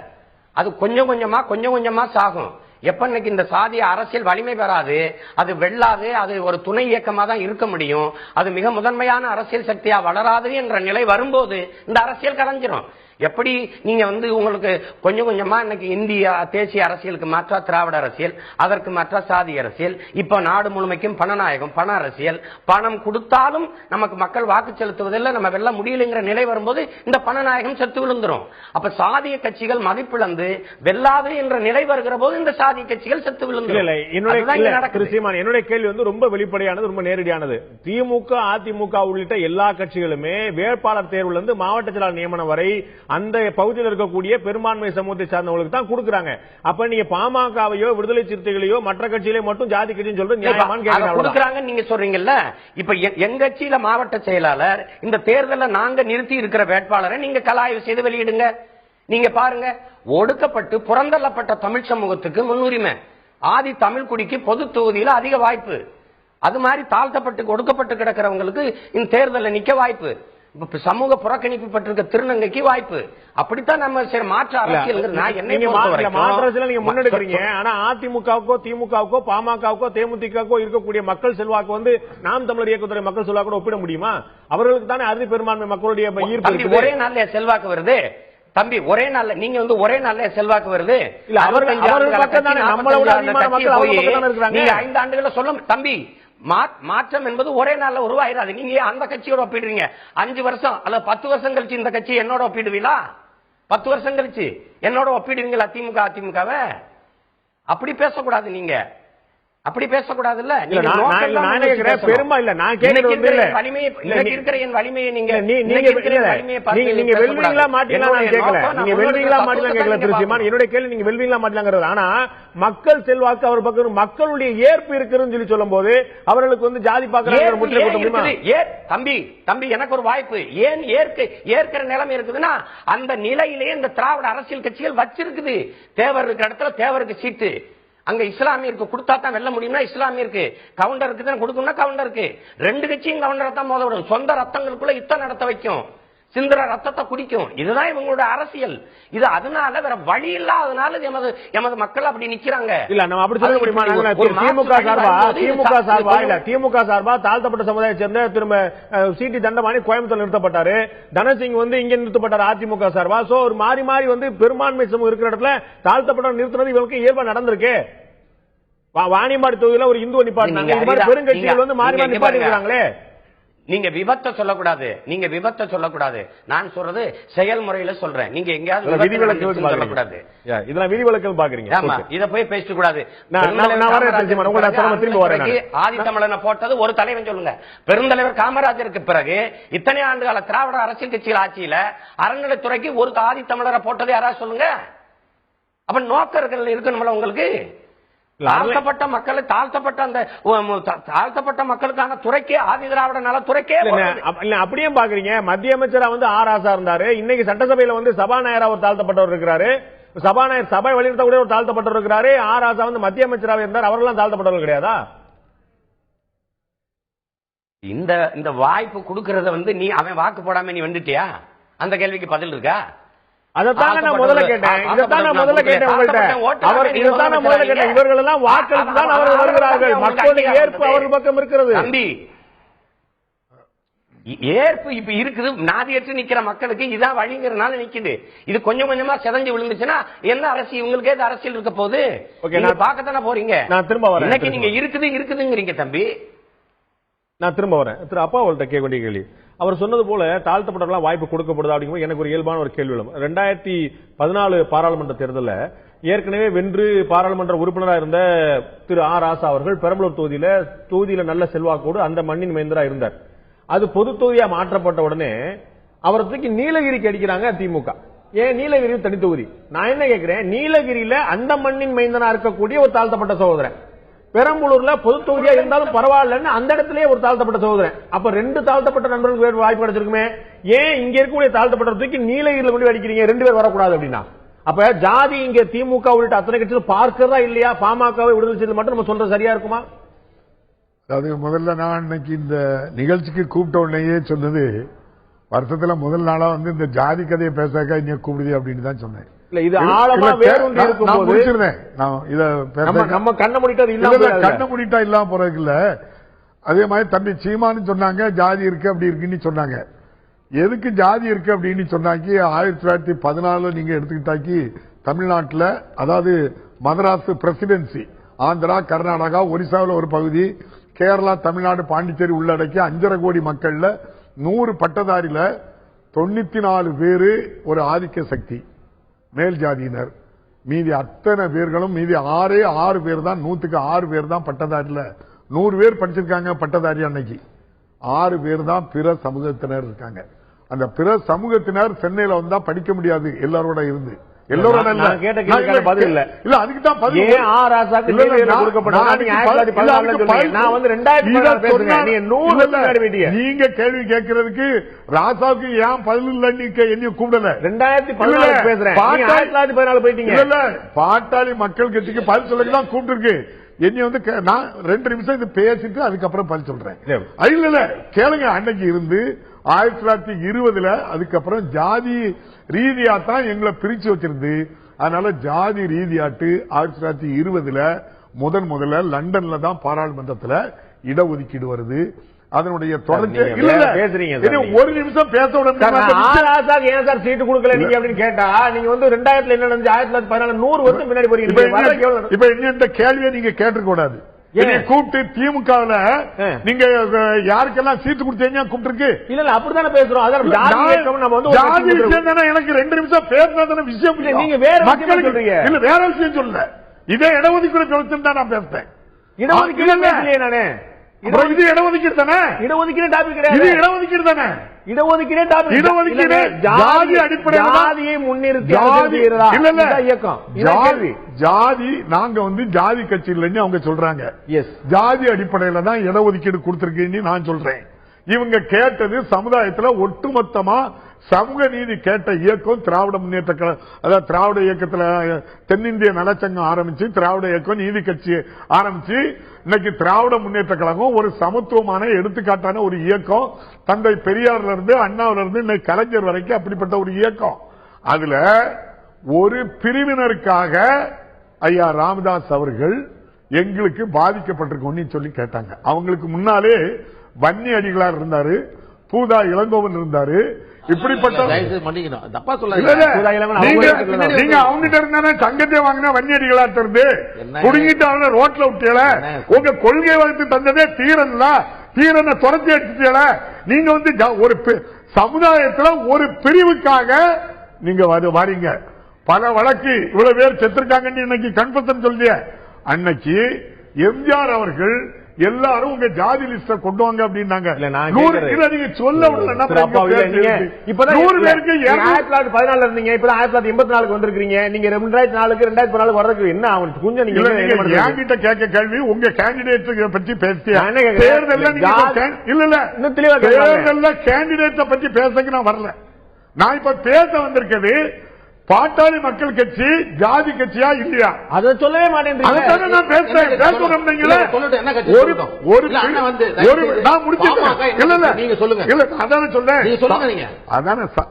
அது கொஞ்சம் கொஞ்சமா சாகும். எப்ப இன்னைக்கு இந்த சாதிய அரசியல் வலிமை பெறாது, அது வெல்லாது, அது ஒரு துணை இயக்கமா தான் இருக்க முடியும், அது மிக முதன்மையான அரசியல் சக்தியா வளராது என்ற நிலை வரும்போது இந்த அரசியல் கலைஞ்சிரும். எப்படி நீங்க உங்களுக்கு கொஞ்சம் கொஞ்சமா இன்னைக்கு இந்தியா தேசிய அரசியலுக்கு மாற்றா திராவிட அரசியல், அதற்கு மாற்றா சாதி அரசியல், இப்ப நாடு முழுமைக்கும் பணநாயகம், பண அரசியல், பணம் கொடுத்தாலும் நமக்கு மக்கள் வாக்கு செலுத்துவதில்லை, நம்ம வெல்ல முடியலைங்கிற நிலை வரும்போது இந்த பணநாயகம் செத்து விழுந்துரும். அப்ப சாதிய கட்சிகள் மதிப்பிழந்து வெல்லாது என்ற நிலை வருகிற போது இந்த சாதிய கட்சிகள் செத்து விழுந்துரும். என்னுடைய கேள்வி ரொம்ப வெளிப்படையானது, ரொம்ப நேரடியானது. திமுக, அதிமுக உள்ளிட்ட எல்லா கட்சிகளுமே வேட்பாளர் தேர்வுல இருந்து மாவட்ட செயலாளர் நியமனம் வரை அந்த பகுதியில் இருக்கக்கூடிய பெரும்பான்மை சமூகத்தை சார்ந்தவங்களுக்கு தான் கொடுக்குறாங்க. அப்ப நீங்க பாமகவையோ விடுதலை சிறுத்தைகளையோ மற்ற கட்சியிலே மட்டும் ஜாதி கட்சின்னு சொல்றது நியாயமான்னு கொடுக்குறாங்க நீங்க சொல்றீங்கல்ல. இப்ப எங்க கட்சியில மாவட்ட செயலாளர் இந்த தேர்தலில் நாங்க நிறுத்தி இருக்கிற வேட்பாளரை நீங்க கலாய்வு செய்து வெளியிடுங்க. நீங்க பாருங்க, ஒடுக்கப்பட்டு புறந்தள்ளப்பட்ட தமிழ் சமூகத்துக்கு முன்னுரிமை, ஆதி தமிழ் குடிக்கு பொது தொகுதியில் அதிக வாய்ப்பு, அது மாதிரி தாழ்த்தப்பட்டு ஒடுக்கப்பட்டு கிடக்கிறவங்களுக்கு இந்த தேர்தலில் நிக்க வாய்ப்பு, சமூக புறக்கணிப்பு பட்டிருக்க திருநங்கைக்கு வாய்ப்பு. அப்படித்தான் நம்ம மாற்ற அரசியல் நீங்க முன்னெடுக்கிறீங்க. ஆனா அதிமுகவுக்கோ திமுகவுக்கோ பாமகவுக்கோ தேமுதிகவுக்கோ இருக்கக்கூடிய மக்கள் செல்வாக்கு நாம் தமிழர் இயக்கத்துறை மக்கள் செல்வாக்கு ஒப்பிட முடியுமா? அவர்களுக்கு தானே அறுதி பெரும்பான்மை மக்களுடைய ஈர்ப்பு. ஒரே நாள்ல செல்வாக்கு வருது தம்பி, ஒரே நாள்ல நீங்க ஒரே நாள்ல செல்வாக்கு வருது. இல்ல அவர்கள் 5 ஆண்டுகளை சொல்ல தம்பி, மாற்றம் என்பது ஒரே நாள்ல உருவாயிராது. நீங்க அந்த கட்சியோட ஒப்பிடுறீங்க. 5 வருஷம் அல்ல 10 வருஷம் கழிச்சு இந்த கட்சி என்னோட ஒப்பிடுவீங்களா? 10 வருஷம் கழிச்சு என்னோட ஒப்பிடுவீங்களா அதிமுகவை? அப்படி பேசக்கூடாது. நீங்க அப்படி பேசக்கூடாது. இல்ல பெருமா இல்ல நான் கேட்கிறேன் வலிமையை நீங்க நீங்க வெல்வீங்களா மாட்டீங்களா நான் கேட்கல. நீங்க வெல்வீங்களா மாட்டீங்களா கேட்கல திருச்சிமான். என்னுடைய கேள்வி நீங்க வெல்வீங்களா மாட்டீங்கிறது. ஆனா மக்கள் செல்வாக்கு அவர் பக்கம் மக்களுடைய ஏற்பு இருக்குன்னு சொல்லி சொல்லும் போது அவர்களுக்கு ஜாதி பாக்குறாங்க. தம்பி எனக்கு ஒரு வாய்ப்பு ஏன் ஏற்கிற நிலைமை இருக்குதுன்னா அந்த நிலையிலே இந்த திராவிட அரசியல் கட்சிகள் வச்சிருக்குது. தேவர் இருக்கிற இடத்துல தேவருக்கு சீட்டு, அங்க இஸ்லாமியருக்கு கொடுத்தா தான் வெல்ல முடியும்னா இஸ்லாமியருக்கு, கவுண்டருக்கு தான் கொடுக்கணும்னா கவுண்டருக்கு. 2 கட்சியும் கவுண்டரை தான் மோதவிடும். சொந்த ரத்தங்களுக்குள்ள யுத்தம் நடத்த வைக்கும், சிந்திர ரத்தத்தை குடிக்கும். இதுதான் இவங்களோட அரசியல். இது அதனால வேற வழி இல்லாதனால எமது மக்கள் அப்படி நிக்கிறாங்க. இல்ல நம்ம அப்படி சொல்ல முடியுமா? திமுக சார்பா தாழ்த்தப்பட்ட சமுதாயத்தை சேர்ந்த திரும்ப சிடி தண்டபாணி கோயம்புத்தூர் நிறுத்தப்பட்டாரு, தனசிங் இங்க நிறுத்தப்பட்டாரு அதிமுக சார்பா. சோ ஒரு மாறி மாறி பெரும்பான்மை சமூகம் இருக்கிற இடத்துல தாழ்த்தப்பட்ட நிறுத்தினது இவங்களுக்கு இயல்பா நடந்திருக்கு. வாணியம்பாடி தொகுதியில ஒரு இந்து நிப்பாட்டினாங்க. பெருங்கட்சிகள் மாறி மாறி நிப்பாட்டிருக்காங்களே. நீங்க விபத்தை சொல்லக்கூடாது. நான் சொல்றது செயல்முறையில சொல்றேன். நீங்க எங்கேயாவது விதிவிலக்கு சொல்லக்கூடாது. இதெல்லாம் விதிவிலக்கு பாக்குறீங்க. ஆமா, இத போய் பேச கூடாது. ஆதித்தமிழனை போட்டது ஒரு தலைவன் சொல்லுங்க. பெருந்தலைவர் காமராஜருக்கு பிறகு இத்தனை ஆண்டுகால திராவிட அரசியல் கட்சிகள் ஆட்சியில அறநிலைத்துறைக்கு ஒரு ஆதித்தமிழரை போட்டது யாராவது சொல்லுங்க. அப்ப நோக்கர்கள் இருக்கணும்ல உங்களுக்கு. தாழ்த்தப்பட்ட மக்களை தாழ்த்தப்பட்ட மக்களுக்கான துறைக்கே ஆதி திராவிட நலத்துறைக்கே அப்படியே பாக்குறீங்க. மத்திய அமைச்சரா ஆர் ஆசா இருந்தாரு. இன்னைக்கு சட்டசபையில சபாநாயகரா ஒரு தாழ்த்தப்பட்டவர் இருக்கிறாரு. சபாநாயகர் சபை வலியுறுத்த கூட ஒரு தாழ்த்தப்பட்டவர் இருக்கிறாரு. ஆர் ஆசா மத்திய அமைச்சராக இருந்தார். அவரெல்லாம் தாழ்த்தப்பட்டவர்கள் கிடையாதா? இந்த வாய்ப்பு கொடுக்கறத நீ அவன் வாக்கு போடாம நீ வந்துட்டியா? அந்த கேள்விக்கு பதில் இருக்கா? அதைத்தான் நான் முதல்ல கேட்டேன். இவர்கள் எல்லாம் வாக்களித்து தான் அவர்கள் வருகிறார்கள். மக்களுடைய ஏற்பு அவர்கள் பக்கம் இருக்கிறது. ஏற்பு இப்ப இருக்குது. நாதியற்று நிக்கிற மக்களுக்கு இதான் வழிங்கிறனால நிக்குது. இது கொஞ்சம் கொஞ்சமா செதஞ்சு விழுந்துச்சுன்னா என்ன அரசியல் உங்களுக்கு ஏது அரசியல் இருக்க போகுது? பார்க்கத்தானே போறீங்க. நான் திரும்ப வரேன். இன்னைக்கு நீங்க இருக்குதுங்கிறீங்க தம்பி. நான் திரும்ப வரேன். திரு அப்பா அவர்கிட்ட கேட்க வேண்டிய கேள்வி. அவர் சொன்னது போல தாழ்த்தப்பட்டவர்களாம் வாய்ப்பு கொடுக்கப்படுதா அப்படிங்கும்போது எனக்கு ஒரு இயல்பான ஒரு கேள்வி. 2014 பாராளுமன்ற தேர்தலில் ஏற்கனவே வென்று பாராளுமன்ற உறுப்பினராக இருந்த திரு ஆர் ராசா அவர்கள் பெரம்பலூர் தொகுதியில நல்ல செல்வாக்கோடு அந்த மண்ணின் மைந்தரா இருந்தார். அது பொது தொகுதியா மாற்றப்பட்ட உடனே அவரை தூக்கி நீலகிரிக்கு அடிக்கிறாங்க திமுக. ஏன் நீலகிரி தனி தொகுதி? நான் என்ன கேட்கிறேன், நீலகிரியில அந்த மண்ணின் மைந்தனா இருக்கக்கூடிய ஒரு தாழ்த்தப்பட்ட சகோதரன், பெரம்பலூர்ல பொது தொகுதியா இருந்தாலும் பரவாயில்லன்னு அந்த இடத்திலேயே ஒரு தாழ்த்தப்பட்ட சகோதரன். அப்ப 2 தாழ்த்தப்பட்ட நண்பர்களுக்கு வாய்ப்பு கிடைச்சிருக்குமே. ஏன் இங்க இருக்கக்கூடிய தாழ்த்தப்பட்ட தூக்கி நீலகிரியில கொண்டு அடிக்கிறீங்க? 2 பேர் வரக்கூடாது அப்படின்னா அப்ப ஜாதி இங்க திமுக உள்ளிட்ட அத்தனை கட்சிகள் பார்க்கிறதா இல்லையா? பாமகவை விடுதலை செய்து மட்டும் நம்ம சொல்றது சரியா இருக்குமா? அது முதல்ல நான் இன்னைக்கு இந்த நிகழ்ச்சிக்கு கூப்பிட்ட உடனேயே சொன்னது, வருஷத்துல முதல் நாளா இந்த ஜாதி கதையை பேசாக்கா இங்க கூப்பிடுது அப்படின்னு தான் சொன்னேன். இது ஆழமா வேரூன்றி இருக்கும்போது நம்ம கண்ண முடிட்டா இல்லாம போறதுக்கு இல்ல. அதே மாதிரி தம்பி சீமான்னு சொன்னாங்க ஜாதி இருக்கு அப்படி இருக்குன்னு சொன்னாங்க. எதுக்கு ஜாதி இருக்கு அப்படின்னு சொன்னாக்கி 1914 நீங்க எடுத்துக்கிட்டாக்கி தமிழ்நாட்டில், அதாவது மதராஸ் பிரசிடென்சி, ஆந்திரா, கர்நாடகா, ஒரிசாவில் ஒரு பகுதி, கேரளா, தமிழ்நாடு, பாண்டிச்சேரி உள்ளடக்கி 5.5 கோடி மக்கள்ல 100 பட்டதாரியில 94 பேரு ஒரு ஆதிக்க சக்தி மேல் ஜாதியினர். மீதி அத்தனை பேர்களும், மீதி 6 பேர் தான், 100க்கு 6 பேர் தான் பட்டதாரியில. 100 பேர் படிச்சிருக்காங்க பட்டதாரி அன்னைக்கு, 6 பேர் தான் பிற சமூகத்தினர் இருக்காங்க. அந்த பிற சமூகத்தினர் சென்னையில வந்தா படிக்க முடியாது எல்லாரோட இருந்து. எல்லோரோட பதில் இல்ல. இல்ல, அதுக்கு தான் பதில். நீங்க கேள்வி கேட்கறதுக்கு ராசாவுக்கு ஏன் பதில் இல்லன்னு என்ன கூப்பிடல. 2014 பேசுறேன், 1914 போயிட்டீங்க. இல்ல, பாட்டாளி மக்கள் கட்சிக்கு பதில் சொல்ல தான் கூப்பிட்டு என்னை வந்து நான் 2 நிமிஷம் இது பேசிட்டு அதுக்கப்புறம் பதில் சொல்றேன். இல்ல கேளுங்க. அன்னைக்கு இருந்து 1920 அதுக்கப்புறம் ஜாதி ரீதியா தான் எங்களை பிரிச்சு வச்சிருந்து. அதனால ஜாதி ரீதியாட்டு 1920 முதல்ல லண்டன்ல தான் பாராளுமன்றத்தில் இடஒதுக்கீடு வருது. அதனுடைய தொடர்ச்சி ஒரு நிமிஷம் பேச ஏன் சீட்டு கொடுக்கல நீங்க அப்படின்னு கேட்டா, நீங்க வந்து 2000 என்ன நடந்துச்சு, 1914 100 வருஷம் பின்னாடி போறீங்க. இப்ப இந்த கேள்வியை நீங்க கேட்டுக்க கூடாது. கூப்பிட்டு திமுகவில் நீங்க யாருக்கெல்லாம் சீட்டு கொடுத்தீங்க கூப்பிட்டு இல்ல அப்படித்தானே பேசுறோம். ஜாதி விஷயம் தானே. எனக்கு 2 நிமிஷம் பேசினா விஷயம். நீங்க வேற மக்களுக்கு இல்ல வேற விஷயம் சொல்ல. இதே இடஒதுக்கீடு பிரச்சனை தான் நான் பேசுறேன். இடஒதுக்கீடு நானே இது இடஒதுக்கீடு தானே. இடஒதுக்கீடு டாபிக் கிடையாது. இது இடஒதுக்கீடு தானே. இடஒதுக்கீடு டாபிக். இடஒதுக்கீடு ஜாதி அடிப்படையில் ஜாதியை முன்னிறுத்தி இயக்கம். ஜாதி நாங்க வந்து ஜாதி கட்சி இல்லைன்னு அவங்க சொல்றாங்க. ஜாதி அடிப்படையில தான் இடஒதுக்கீடு கொடுத்திருக்கேன்னு நான் சொல்றேன். இவங்க கேட்டது சமுதாயத்தில் ஒட்டுமொத்தமா சமூக நீதி கேட்ட இயக்கம் திராவிட முன்னேற்ற கழகம். அதாவது திராவிட இயக்கத்தில் தென்னிந்திய நலச்சங்கம் ஆரம்பிச்சு, திராவிட இயக்கம், நீதி கட்சி ஆரம்பிச்சு, இன்னைக்கு திராவிட முன்னேற்ற கழகம் ஒரு சமத்துவமான எடுத்துக்காட்டான ஒரு இயக்கம். தந்தை பெரியார்ல இருந்து அண்ணாவில இருந்து இன்னைக்கு கலைஞர் வரைக்கும் அப்படிப்பட்ட ஒரு இயக்கம். அதுல ஒரு பிரிவினருக்காக ஐயா ராமதாஸ் அவர்கள் எங்களுக்கு பாதிக்கப்பட்டிருக்கோம்னு சொல்லி கேட்டாங்க. அவங்களுக்கு முன்னாலே வன்னி அடிகளார் இருந்தாரு, பூதா இளங்கோவன் இருந்தாரு. இப்படிப்பட்ட நீங்க அவங்கிட்ட இருந்தா சங்கத்தை வாங்கினா வன்னி அடிகளார் இருந்து குடுங்கிட்டு ரோட்ல விட்டீங்கள. உங்க கொள்கை வகுத்து தந்ததே தீரனை துரத்தி அடிச்சுட்டீங்கள. நீங்க வந்து ஒரு சமுதாயத்தில் ஒரு பிரிவுக்காக நீங்க வாரீங்க. பல வழக்கு இவ்வளவு பேர் செத்துருக்காங்கன்னு இன்னைக்கு கன்ஃபெஷன் சொல்லிய அன்னைக்கு எம்ஜிஆர் அவர்கள் எல்லாரும் உங்க ஜாதி லிஸ்ட கொண்டு வாங்க அப்படின்னாங்க. நீங்க சொல்ல 100 பேருக்கு 1914 இருந்தீங்க, இப்ப 1984 வந்திருக்கீங்க. நீங்க 2004க்கு 2014 வர்றதுக்கு என்ன அவனுக்கு கொஞ்சம் நீங்க என்கிட்ட கேட்க கேள்வி உங்க கேண்டிடேட் பத்தி பேசியா? தேர்தல் கேண்டிடேட் பத்தி பேசக்கு நான் வரல. நான் இப்ப பேச வந்திருக்கிறது பாட்டாளி மக்கள் கட்சி ஜாதி கட்சியா இல்லையா அதை சொல்லவே மாட்டேன்.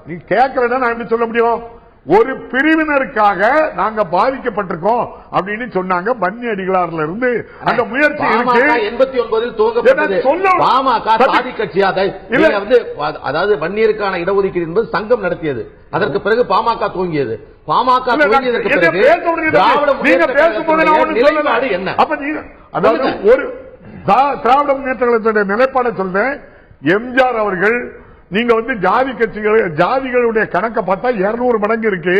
நீ கேட்கறத நான் எப்படி சொல்ல முடியும்? ஒரு பிரிவினருக்காக நாங்க பாதிக்கப்பட்டிருக்கோம் அப்படின்னு சொன்னாங்க. வன்னி அடிகளார்ல இருந்து அந்த முயற்சி 89 துவங்கப்பட்டது. பாமக சாதி கட்சியா? அதாவது வன்னியருக்கான இடஒதுக்கீடு என்பது சங்கம் நடத்தியது. அதற்கு பிறகு பாமக துவங்கியது. பாமக துவங்கியதற்கு பிறகு நிலைப்பாடு என்ன? அதாவது ஒரு திராவிட முன்னேற்ற கழகத்துடைய நிலைப்பாட சொல்றேன். எம்ஜிஆர் அவர்கள் நீங்க வந்து ஜாதி கட்சிகள் ஜாதிகளுடைய கணக்கை பார்த்தா 200 மடங்கு இருக்கு.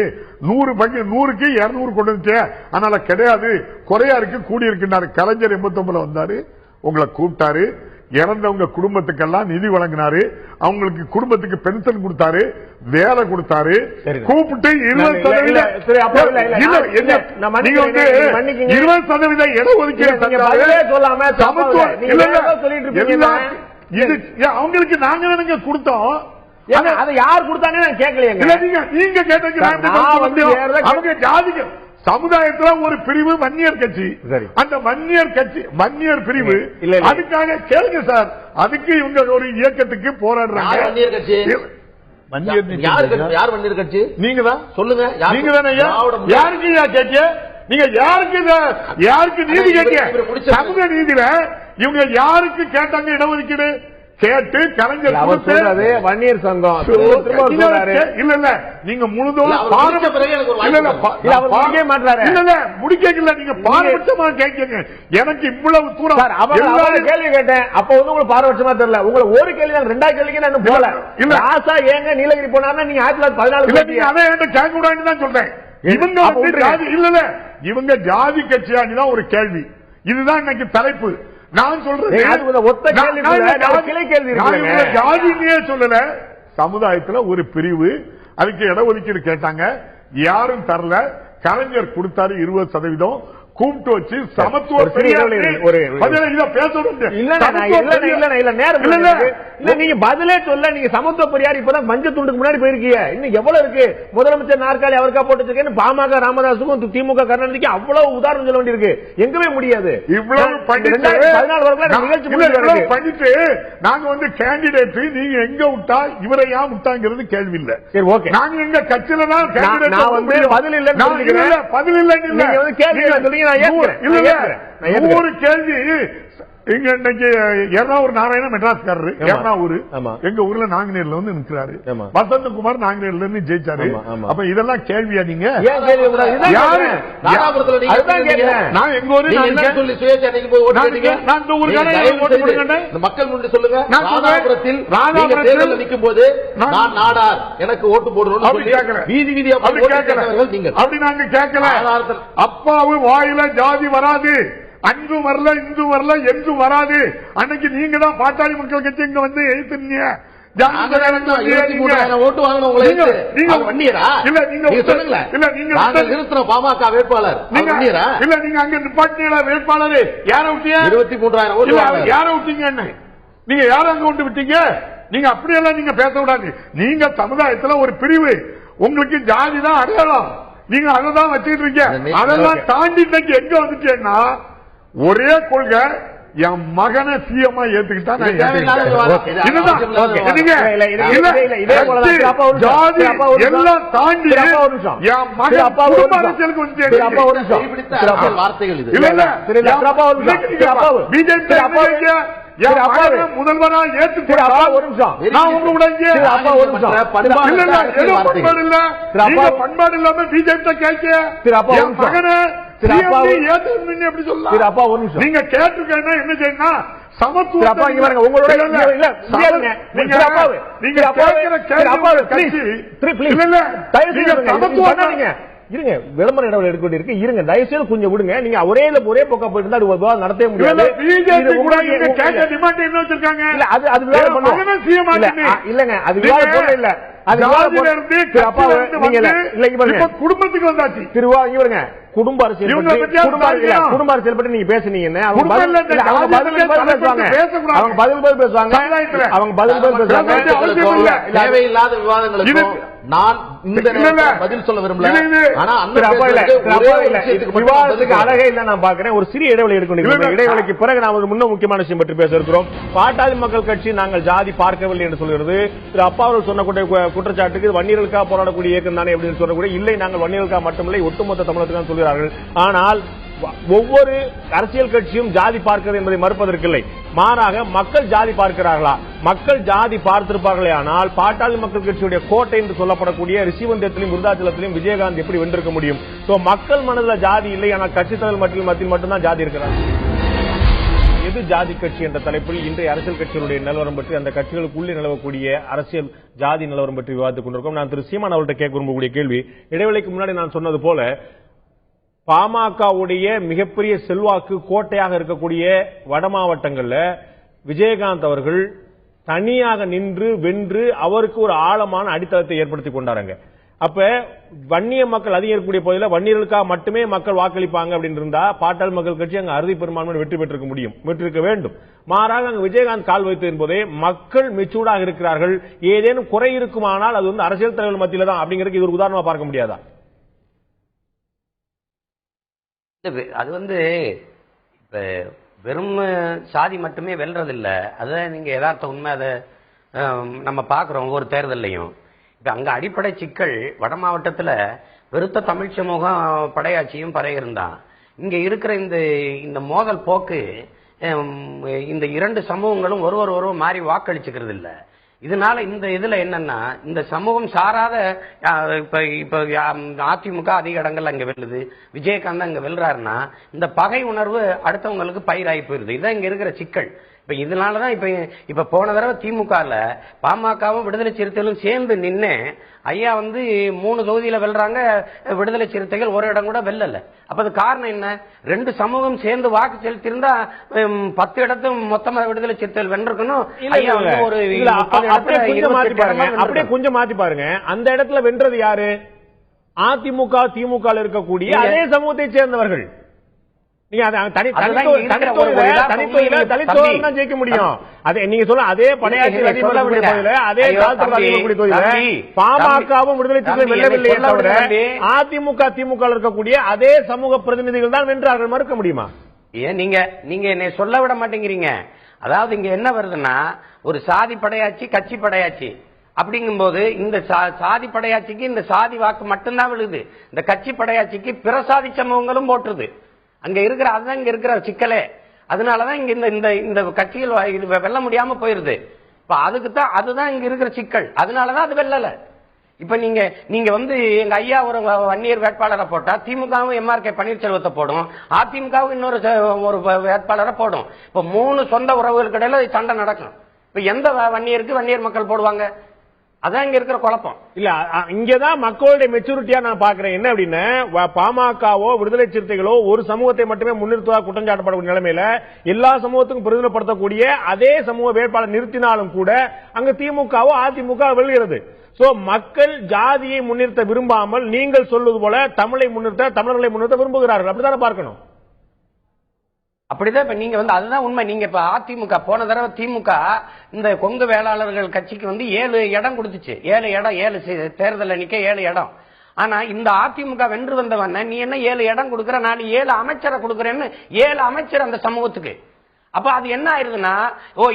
100க்கு 200 கொண்டு வந்துச்சு. அதனால கிடையாது, குறையா இருக்கு, கூடி இருக்குன்னாரு. கலைஞர் 89 வந்தாரு, உங்களை கூப்பிட்டாரு, இறந்தவங்க குடும்பத்துக்கெல்லாம் நிதி வழங்கினாரு, அவங்களுக்கு குடும்பத்துக்கு பென்ஷன் கொடுத்தாரு, வேலை கொடுத்தாரு, கூப்பிட்டு 20% இடஒதுக்கீடு அவங்களுக்கு நாங்க கொடுத்தோம். அதை யார் கொடுத்தாங்க கேட்கலையே. நீங்க கேட்ட ஜாதிக்கு சமுதாயத்தில் ஒரு பிரிவு வன்னியர் கட்சி. அந்த வன்னியர் கட்சி வன்னியர் பிரிவு அதுக்காக கேளுங்க சார். அதுக்கு இவங்க ஒரு இயக்கத்துக்கு போராடுறாங்க. யார் வன்னியர் கட்சி? நீங்க தான் சொல்லுங்க. நீங்க தானே யாருக்கு கேட்க? நீங்க யாருக்கு நீதி கேட்க? சமூக நீதியில இவங்க யாருக்கு கேட்டாங்க இடஒதுக்கீடு? கேட்டு கலைஞர் அவர் சொல்றது வன்னியர் சங்கம் இல்ல இல்ல நீங்க முழுதும் முடிக்கல, நீங்க பாரபட்சமா கேட்குங்க. எனக்கு இவ்வளவு தூரம் கேள்வி கேட்டேன், அப்ப வந்து உங்களுக்கு பாரபட்சமா தெரியல. உங்களுக்கு ஒரு கேள்வி தான், ரெண்டாவது கேள்விக்கு நான் போல இல்ல. ஆசா ஏங்க நீலகிரி போனா நீங்க 1914 அதை என்கிட்ட கேட்க கூடாதுன்னு தான் சொல்றேன். இவங்க இல்ல இவங்க ஜாதி கட்சியானிதான் ஒரு கேள்வி. இதுதான் இன்னைக்கு தலைப்பு. நான் சொல்றேன் ஒத்த கேள்வி ஜாதியே சொல்லல. சமுதாயத்துல ஒரு பிரிவு, அதுக்கு இடஒதுக்கீடு கேட்டாங்க, யாரும் தரல. கலைஞர் கொடுத்தாரு 20%. கூப்பிட்டு வச்சு சமத்துவ நீங்க பதிலே சொல்ல. நீங்க சமத்துவ பெரியார் இப்பதான் மஞ்சள் துண்டுக்கு முன்னாடி போயிருக்கீங்க. இன்னும் எவ்வளவு இருக்கு? முதலமைச்சர் நாற்காலி அவருக்கா போட்டு பாமக ராமதாசுக்கும் திமுக கருணாநிதிக்கும் அவ்வளவு உதாரணம் சொல்ல வேண்டியிருக்கு. எங்கவே முடியாது. இவ்வளவு 2014 நிகழ்ச்சி பண்ணிட்டு நாங்க வந்து கேண்டிடேட் நீங்க எங்க விட்டா இவரை ஏன் விட்டாங்கிறது கேள்வி இல்ல. சரி, ஓகே. நாங்க எங்க கட்சியில தான் பதில் இல்ல, பதில் இல்ல. கேள்வி ஒரு கேள்வி. இங்க இன்னைக்கு எர்ணாவூர் நாராயண மெட்ராஸ்காரரு, எர்ணாவூர் எங்க ஊர்ல நாங்குநேர்ல வந்து நிற்கிறாரு. வசந்தகுமார் நாங்குநேர்ல இருந்து ஜெயிச்சாரு. அப்ப இதெல்லாம் கேள்வியா? நீங்க யாரு? நான் எங்க ஊரு மக்கள் முன்னாடி சொல்லுங்க. ராதாபுரத்தில் நிற்கும் போது நான் நாடார், எனக்கு ஓட்டு போடுறோம் வீதி வீதியா அப்படி நாங்க கேட்கல. அப்பாவு வாயில ஜாதி வராது, அன்றும் வரல, இன்றும் வரல, என்றும் வராது. அன்னைக்கு நீங்க தான் பாட்டாளி மக்கள் கட்சி இங்க வந்து எழுத்துனீங்க. பாமக வேட்பாளர் இல்ல, நீங்க அங்க நிப்பாட்டின வேட்பாளர் யார விட்டீங்க? 23,000 யார விட்டீங்க? என்ன நீங்க யார அங்க கொண்டு விட்டீங்க? நீங்க அப்படியெல்லாம் நீங்க பேச விடாது. நீங்க சமுதாயத்துல ஒரு பிரிவு, உங்களுக்கு ஜாதி தான் அடையாளம், நீங்க அதான் வச்சுட்டு இருக்கீங்க. அதெல்லாம் தாண்டி இன்னைக்கு எங்க வந்துட்டேன்னா ஒரே கொள்கை, என் மகனை சிஎம்மா ஏத்துக்கிட்டா எல்லாம் தாண்டி என் மகன் அரசியலுக்கு முதல்வரா பண்பாடு இல்லாம பிஜேபி கேட்க மகனை நீங்க கேட்டிருக்க என்ன செய்யணும்? சமத்துவம் இருங்க, விளம்பர இடம் எடுக்க வேண்டியிருக்கு. இருங்க, தயவுசெய்து கொஞ்சம் விடுங்க. நீங்க ஒரே போக்கா போயிட்டு நடத்தவே முடியாது. இல்லங்க, அது விவாதம் இல்ல. குடும்பத்துக்கு வந்தாச்சு. குடும்ப அரசியல் பற்றி நீங்க பேசுனீங்க. அவங்க தேவையில்லாத விவாதங்களுக்கு நான் இந்த பதில் சொல்ல விரும்பல. விவாதத்துக்கு அழகே இல்ல நான் பாக்குறேன். ஒரு சிறிய இடைவெளி எடுக்கணும். இடைவெளிக்கு பிறகு நாம் முன்ன முக்கியமான விஷயம் பற்றி பேச இருக்கிறோம். பாட்டாளி மக்கள் கட்சி நாங்கள் ஜாதி பார்க்கவில்லை என்று சொல்கிறது. திரு அப்பா அவர்கள் சொன்னக்கூடிய குற்றச்சாட்டுக்கு வன்னியர்களுக்காக போராடக்கூடிய இயக்கம் தானே அப்படின்னு சொல்லக்கூடிய இல்லை, நாங்கள் வன்னியர்களுக்காக மட்டுமில்லை ஒட்டுமொத்த தமிழகத்துக்கு சொல்கிறார்கள். ஆனால் ஒவ்வொரு அரசியல் கட்சியும் ஜாதி பார்க்கிறது என்பதை மறுப்பதற்கில்லை. மாறாக மக்கள் ஜாதி பார்க்கிறார்களா? மக்கள் ஜாதி பார்த்திருப்பார்களே. ஆனால் பாட்டாளி மக்கள் கட்சியுடைய கோட்டை என்று சொல்லப்படக்கூடிய ரிஷிவந்தியத்திலும் விருதாச்சலத்திலும் விஜயகாந்த் எப்படி வென்றிருக்க முடியும்? மக்கள் மனதில் ஜாதி இல்லை, ஆனால் கட்சி தலைவர் மத்தியில் மட்டும்தான் ஜாதி இருக்கிறார். எது ஜாதி கட்சி என்ற தலைப்பில் இன்றைய அரசியல் கட்சிகளுடைய நிலவரம் பற்றி, அந்த கட்சிகளுக்குள்ளே நிலவக்கூடிய அரசியல் ஜாதி நிலவரம் பற்றி விவாதித்துக் கொண்டிருக்கோம். நான் திரு சீமான் அவர்கிட்ட கேட்க விரும்பக்கூடிய கேள்வி, இடைவெளிக்கு முன்னாடி நான் சொன்னது போல பாமகவுடைய மிகப்பெரிய செல்வாக்கு கோட்டையாக இருக்கக்கூடிய வட மாவட்டங்கள்ல விஜயகாந்த் அவர்கள் தனியாக நின்று வென்று அவருக்கு ஒரு ஆழமான அடித்தளத்தை ஏற்படுத்தி கொண்டாருங்க. அப்ப வன்னிய மக்கள் அதிகம் இருக்கக்கூடிய பகுதியில் வன்னியர்களுக்காக மட்டுமே மக்கள் வாக்களிப்பாங்க அப்படின்னு இருந்தா பாட்டாளி மக்கள் கட்சி அங்கு அறுதி பெரும்பான்மை வெற்றி பெற்றிருக்க வேண்டும். மாறாக அங்கு விஜயகாந்த் கால் வைத்து என்பதே மக்கள் மெச்சூர்டாக இருக்கிறார்கள். ஏதேனும் குறை இருக்குமானால் அது அரசியல் தலைவர்கள் மத்தியில தான் அப்படிங்கிறது இது ஒரு உதாரணமா பார்க்க முடியாதா? அது இப்ப வெறும் சாதி மட்டுமே வெல்றதில்லை. அதான் நீங்க யதார்த்த உண்மை. அதை நம்ம பார்க்கிறோம் ஒவ்வொரு தேர்தலையும். இப்ப அங்க அடிப்படை சிக்கல் வட மாவட்டத்துல வெறுத்த தமிழ் சமூகம் படையாட்சியும் பறையிருந்தான். இங்க இருக்கிற இந்த மோதல் போக்கு இந்த இரண்டு சமூகங்களும் ஒருவர் மாறி வாக்களிச்சுக்கிறது இல்ல. இதனால இந்த இதுல என்னன்னா, இந்த சமூகம் சாராத இப்ப அதிமுக அதிக இடங்கள்ல அங்க வெல்லுது, விஜயகாந்த் அங்க வெல்றாருன்னா இந்த பகை உணர்வு அடுத்தவங்களுக்கு பயிராகி போயிருது. இதான் இங்க இருக்கிற சிக்கல். இப்ப இதனாலதான் இப்ப போன தடவை திமுகல பாமகவும் விடுதலை சிறுத்தைகளும் சேர்ந்து நின்று ஐயா 3 தொகுதியில வெல்றாங்க, விடுதலை சிறுத்தைகள் ஒரு இடம் கூட வெல்லல. அப்ப அது காரணம் என்ன? ரெண்டு சமூகம் சேர்ந்து வாக்கு செலுத்திருந்தா 10 இடத்தும் மொத்தமா விடுதலை சிறுத்தைகள் வென்றிருக்கணும். ஐயா ஒரு அப்படியே கொஞ்சம் மாத்தி பாருங்க. அந்த இடத்துல வென்றது யாரு? அதிமுக திமுக இருக்கக்கூடிய அதே சமூகத்தை சேர்ந்தவர்கள். ஜெயிக்க முடியும். நீங்க சொல்ல அதே படையாட்சி அதே பாமகவும் விடுதலை சிறுத்தைகள் வெல்லவில்லையே தவிர அதிமுக திமுக இருக்கக்கூடிய அதே சமூக பிரதிநிதிகள் தான் வென்றார்கள். மறுக்க முடியுமா? ஏன் நீங்க என்னை சொல்ல விட மாட்டேங்கிறீங்க? அதாவது இங்க என்ன வருதுன்னா, ஒரு சாதி படையாட்சி கட்சி படையாட்சி அப்படிங்கும்போது இந்த சாதி படையாட்சிக்கு இந்த சாதி வாக்கு மட்டும்தான் விழுது, இந்த கட்சி படையாட்சிக்கு பிற சாதி சமூகங்களும் போட்டுருது. அங்க இருக்கிற அதுதான் இங்க இருக்கிற சிக்கலே. அதனாலதான் இங்க இந்த கட்சிகள் வெல்ல முடியாம போயிருது. இப்ப அதுதான் இங்க இருக்கிற சிக்கல். அதனாலதான் அது வெல்லல. இப்ப நீங்க எங்க ஐயா ஒரு வன்னியர் வேட்பாளரை போட்டா திமுகவும் MRK பன்னீர்செல்வத்தை போடும், அதிமுகவும் இன்னொரு வேட்பாளரை போடும். இப்ப 3 சொந்த உறவுகளுக்கு இடையில சண்டை நடக்கும். இப்ப எந்த வன்னியருக்கு வன்னியர் மக்கள் போடுவாங்க? அதான் இங்க இருக்கிற குழப்பம். இல்ல, இங்கதான் மக்களுடைய மெச்சூரிட்டியா நான் பாக்குறேன். என்ன அப்படின்னு, பாமகவோ விடுதலை சிறுத்தைகளோ ஒரு சமூகத்தை மட்டுமே முன்னிறுத்துவதாக குற்றம் சாட்டப்படக்கூடிய நிலைமையில எல்லா சமூகத்துக்கும் பிரதிநிதிப்படுத்தக்கூடிய அதே சமூக வேட்பாளர் நிறுத்தினாலும் கூட அங்க திமுகவோ அதிமுக வெல்கிறது. சோ மக்கள் ஜாதியை முன்னிறுத்த விரும்பாமல் நீங்கள் சொல்வது போல தமிழை முன்னிறுத்த, தமிழர்களை முன்னிறுத்த விரும்புகிறார்கள். அப்படித்தானே பார்க்கணும். அப்படிதான் இப்ப நீங்க அதுதான் உண்மை. நீங்க இப்ப அதிமுக போன தடவை திமுக இந்த கொங்கு வேளாளர்கள் கட்சிக்கு 7 இடம் கொடுத்துச்சு. 7 இடம், 7 தேர்தல் நிக்க 7 இடம். ஆனா இந்த அதிமுக வென்று வந்தவன நீ என்ன 7 இடம் கொடுக்கற, நான் 7 அமைச்சரை கொடுக்கறேன்னு 7 அமைச்சர் அந்த சமூகத்துக்கு. அப்ப அது என்ன ஆயிருதுன்னா,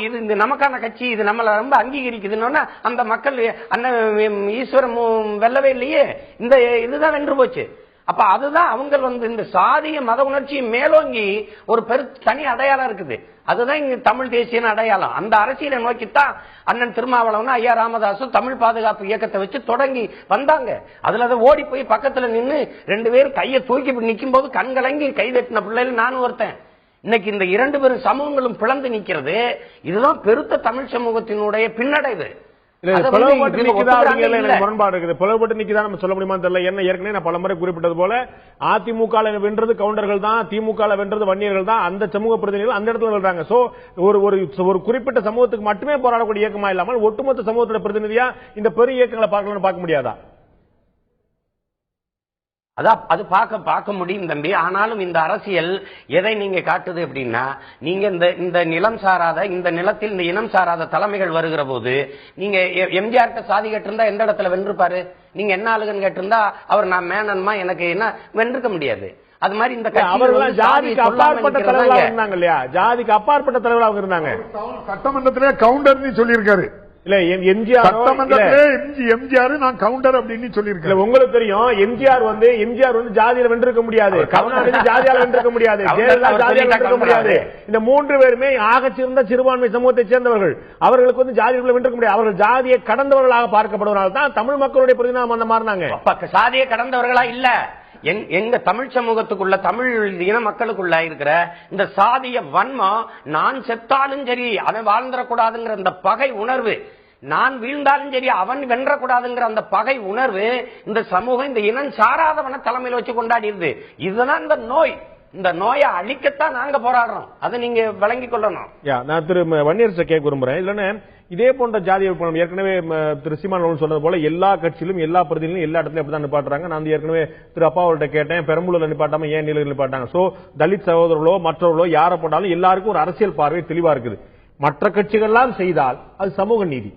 இது இந்த நமக்கான கட்சி, இது நம்மள ரொம்ப அங்கீகரிக்குதுன்னு அந்த மக்கள் அண்ணன் ஈஸ்வரம் வெல்லவே இல்லையே, இந்த இதுதான் வென்று போச்சு. அப்ப அதுதான் அவங்க இந்த சாதிய மத உணர்ச்சியை மேலோங்கி ஒரு தனி அடையாளம் இருக்குது. அதுதான் இங்க தமிழ் தேசிய அடையாளம். அந்த அரசியலை நோக்கித்தான் அண்ணன் திருமாவளவன் ஐயா ராமதாசும் தமிழ் பாதுகாப்பு இயக்கத்தை வச்சு தொடங்கி வந்தாங்க. அதுல அதை ஓடி போய் பக்கத்துல நின்று 2 பேரும் கையை தூக்கி நிக்கும் போது கண்கலங்கி கைதட்டின பிள்ளைகள் நானும் ஒருத்தன். இன்னைக்கு இந்த 2 பேரும் சமூகங்களும் பிளந்து நிக்கிறது. இதுதான் பெருத்த தமிழ் சமூகத்தினுடைய பின்னடைவு. முரண்பாடு இருக்குது. பிளவுபட்டு நிக்குதா நம்ம சொல்ல முடியுமா தெரியல. என்ன ஏற்கனவே நான் பலமுறை குறிப்பிட்டது போல அதிமுக வென்றது கவுண்டர்கள் தான், திமுக வென்றது வன்னியர்கள் தான். அந்த சமூக பிரதிநிதிகள் அந்த இடத்துல வெல்றாங்க. சோ ஒரு குறிப்பிட்ட சமூகத்துக்கு மட்டுமே போராடக்கூடிய இயக்கமா இல்லாமல் ஒட்டுமொத்த சமூகத்தோட பிரதிநிதியா இந்த பெரிய இயக்கங்களை பார்க்க முடியாதா? அது பார்க்க முடியும் தம்பி. ஆனாலும் இந்த அரசியல் எதை நீங்க காட்டுது அப்படின்னா, நீங்க இந்த நிலம் சாராத, இந்த நிலத்தில் இந்த இனம் சாராத தலைமைகள் வருகிற போது நீங்க எம்ஜிஆர் சாதி கேட்டிருந்தா எந்த இடத்துல வென்றிருப்பாரு? நீங்க என்ன ஆளுகன்னு கேட்டிருந்தா அவர் நான் மேனன்மா எனக்கு என்ன வென்றிருக்க முடியாது. அது மாதிரி இந்த ஜாதிக்கு அப்பாற்பட்ட தலைவராக இருந்தாங்க இல்லையா? ஜாதிக்கு அப்பாற்பட்ட தலைவராக இருந்தாங்க. சட்டமன்றத்திலே கவுண்டர் சொல்லியிருக்காரு. இல்ல எம்ஜிஆர் நான் கவுண்டர் அப்படின்னு சொல்லியிருக்கேன். உங்களுக்கு தெரியும் எம்ஜிஆர் ஜாதியில வென்றிருக்க முடியாது, கருணாநிதி ஜாதியால வென்றிருக்க முடியாது, ஜெயலலிதா ஜாதியால வென்றிருக்க முடியாது. இந்த 3 பேருமே ஆக சிறந்த சிறுபான்மை சமூகத்தை சேர்ந்தவர்கள். அவர்களுக்கு ஜாதிகளை வென்றிருக்க முடியாது. அவர்கள் ஜாதியை கடந்தவர்களாக பார்க்கப்படுவதால் தான் தமிழ் மக்களுடைய பிரதிநிதி அந்த மாறினாங்க. சாதியை கடந்தவர்களா இல்ல, எங்க தமிழ் சமூகத்துக்குள்ள தமிழ் இன மக்களுக்குள்ள இருக்கிற இந்த சாதிய வன்மம், நான் செத்தாலும் சரி அவன் வாழ்ந்துடக்கூடாதுங்கிற இந்த பகை உணர்வு, நான் வீழ்ந்தாலும் சரி அவன் வென்றக்கூடாதுங்கிற அந்த பகை உணர்வு இந்த சமூகம் இந்த இனம் சாராதவன தலைமையில் வச்சு கொண்டாடிடுது. இதுதான் இந்த நோய். இந்த நோயை அழிக்கத்தான் நாங்க போராடுறோம். அதை நீங்க விளங்கிக் கொள்ளணும். நான் திரு வன்னியர் கேட்க விரும்புறேன். இல்லன்னா இதே போன்ற ஜாதி ஏற்கனவே திரு சீமான் சொன்னது போல எல்லா கட்சியிலும் எல்லா பிரதிநிதிகளும் எல்லா இடத்துலயும் அப்படிதான் நிப்பாட்டுறாங்க. நான் ஏற்கனவே திரு அப்பாவோட கேட்டேன், பெரம்பலூர்ல நிப்பாட்டாம ஏன் நீலகிரி நிப்பாட்டாங்க? சோ தலித் சகோதரர்களோ மற்றவர்களோ யாரை போட்டாலும் எல்லாருக்கும் ஒரு அரசியல் பார்வை தெளிவா இருக்குது. மற்ற கட்சிகள்லாம் செய்தால் அது சமூக நீதி,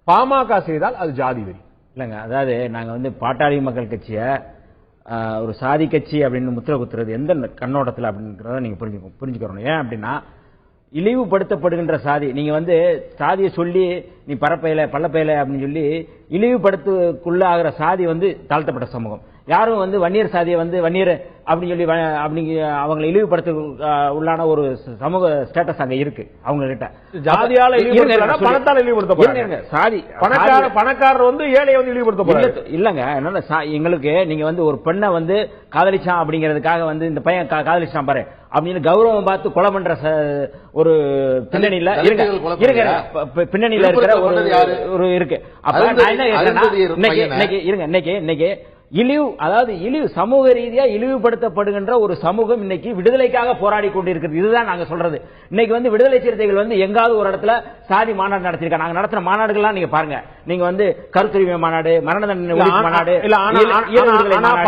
பாமக செய்தால் அது ஜாதி வெறி. இல்லங்க, அதாவது நாங்க பாட்டாளி மக்கள் கட்சிய ஒரு சாதி கட்சி அப்படின்னு முத்திர குத்துறது எந்த கண்ணோட்டத்தில் அப்படின்றத நீங்க புரிஞ்சுக்கணும். ஏன் அப்படின்னா, இழிவுபடுத்தப்படுகின்ற சாதி, நீங்க சாதியை சொல்லி நீ பரப்பையில பள்ளப்பையில அப்படின்னு சொல்லி இழிவுபடுத்துக்குள்ள ஆகிற சாதி தாழ்த்தப்பட்ட சமூகம். யாரும் வந்து வன்னியர் சாதியை வந்து வன்னியர் அப்படின்னு சொல்லி அப்படி அவங்களை இழிவுபடுத்த உள்ளான ஒரு சமூக ஸ்டேட்டஸ் அங்க இருக்கு அவங்க கிட்ட. ஜாதியால பணத்தால இழிவுபடுத்த சாதி பணக்காரர் வந்து ஏழையை வந்து இழிவுபடுத்த இல்லங்க. என்னன்னா எங்களுக்கு நீங்க வந்து ஒரு பெண்ணை வந்து காதலிச்சான் அப்படிங்கிறதுக்காக வந்து இந்த பையன் காதலிச்சான் பாரு அப்படின்னு கௌரவம் பார்த்து கொலை பண்ற ஒரு பின்னணியில இருக்கிற ஒரு இருக்கு. அப்ப நான் என்ன இன்னைக்கு இழிவு, அதாவது இழிவு சமூக ரீதியா இழிவுபடுத்தப்படுகின்ற ஒரு சமூகம் இன்னைக்கு விடுதலைக்காக போராடி கொண்டிருக்கிறது. இதுதான் நாங்க சொல்றது. இன்னைக்கு வந்து விடுதலை சிறுத்தைகள் வந்து எங்காவது ஒரு இடத்துல சாதி மாநாடு நடத்திருக்காங்க. நாங்க நடத்துற மாநாடுகள்லாம் நீங்க பாருங்க. நீங்க வந்து கருத்துரிமை மாநாடு, மரண தண்டனை மாநாடு,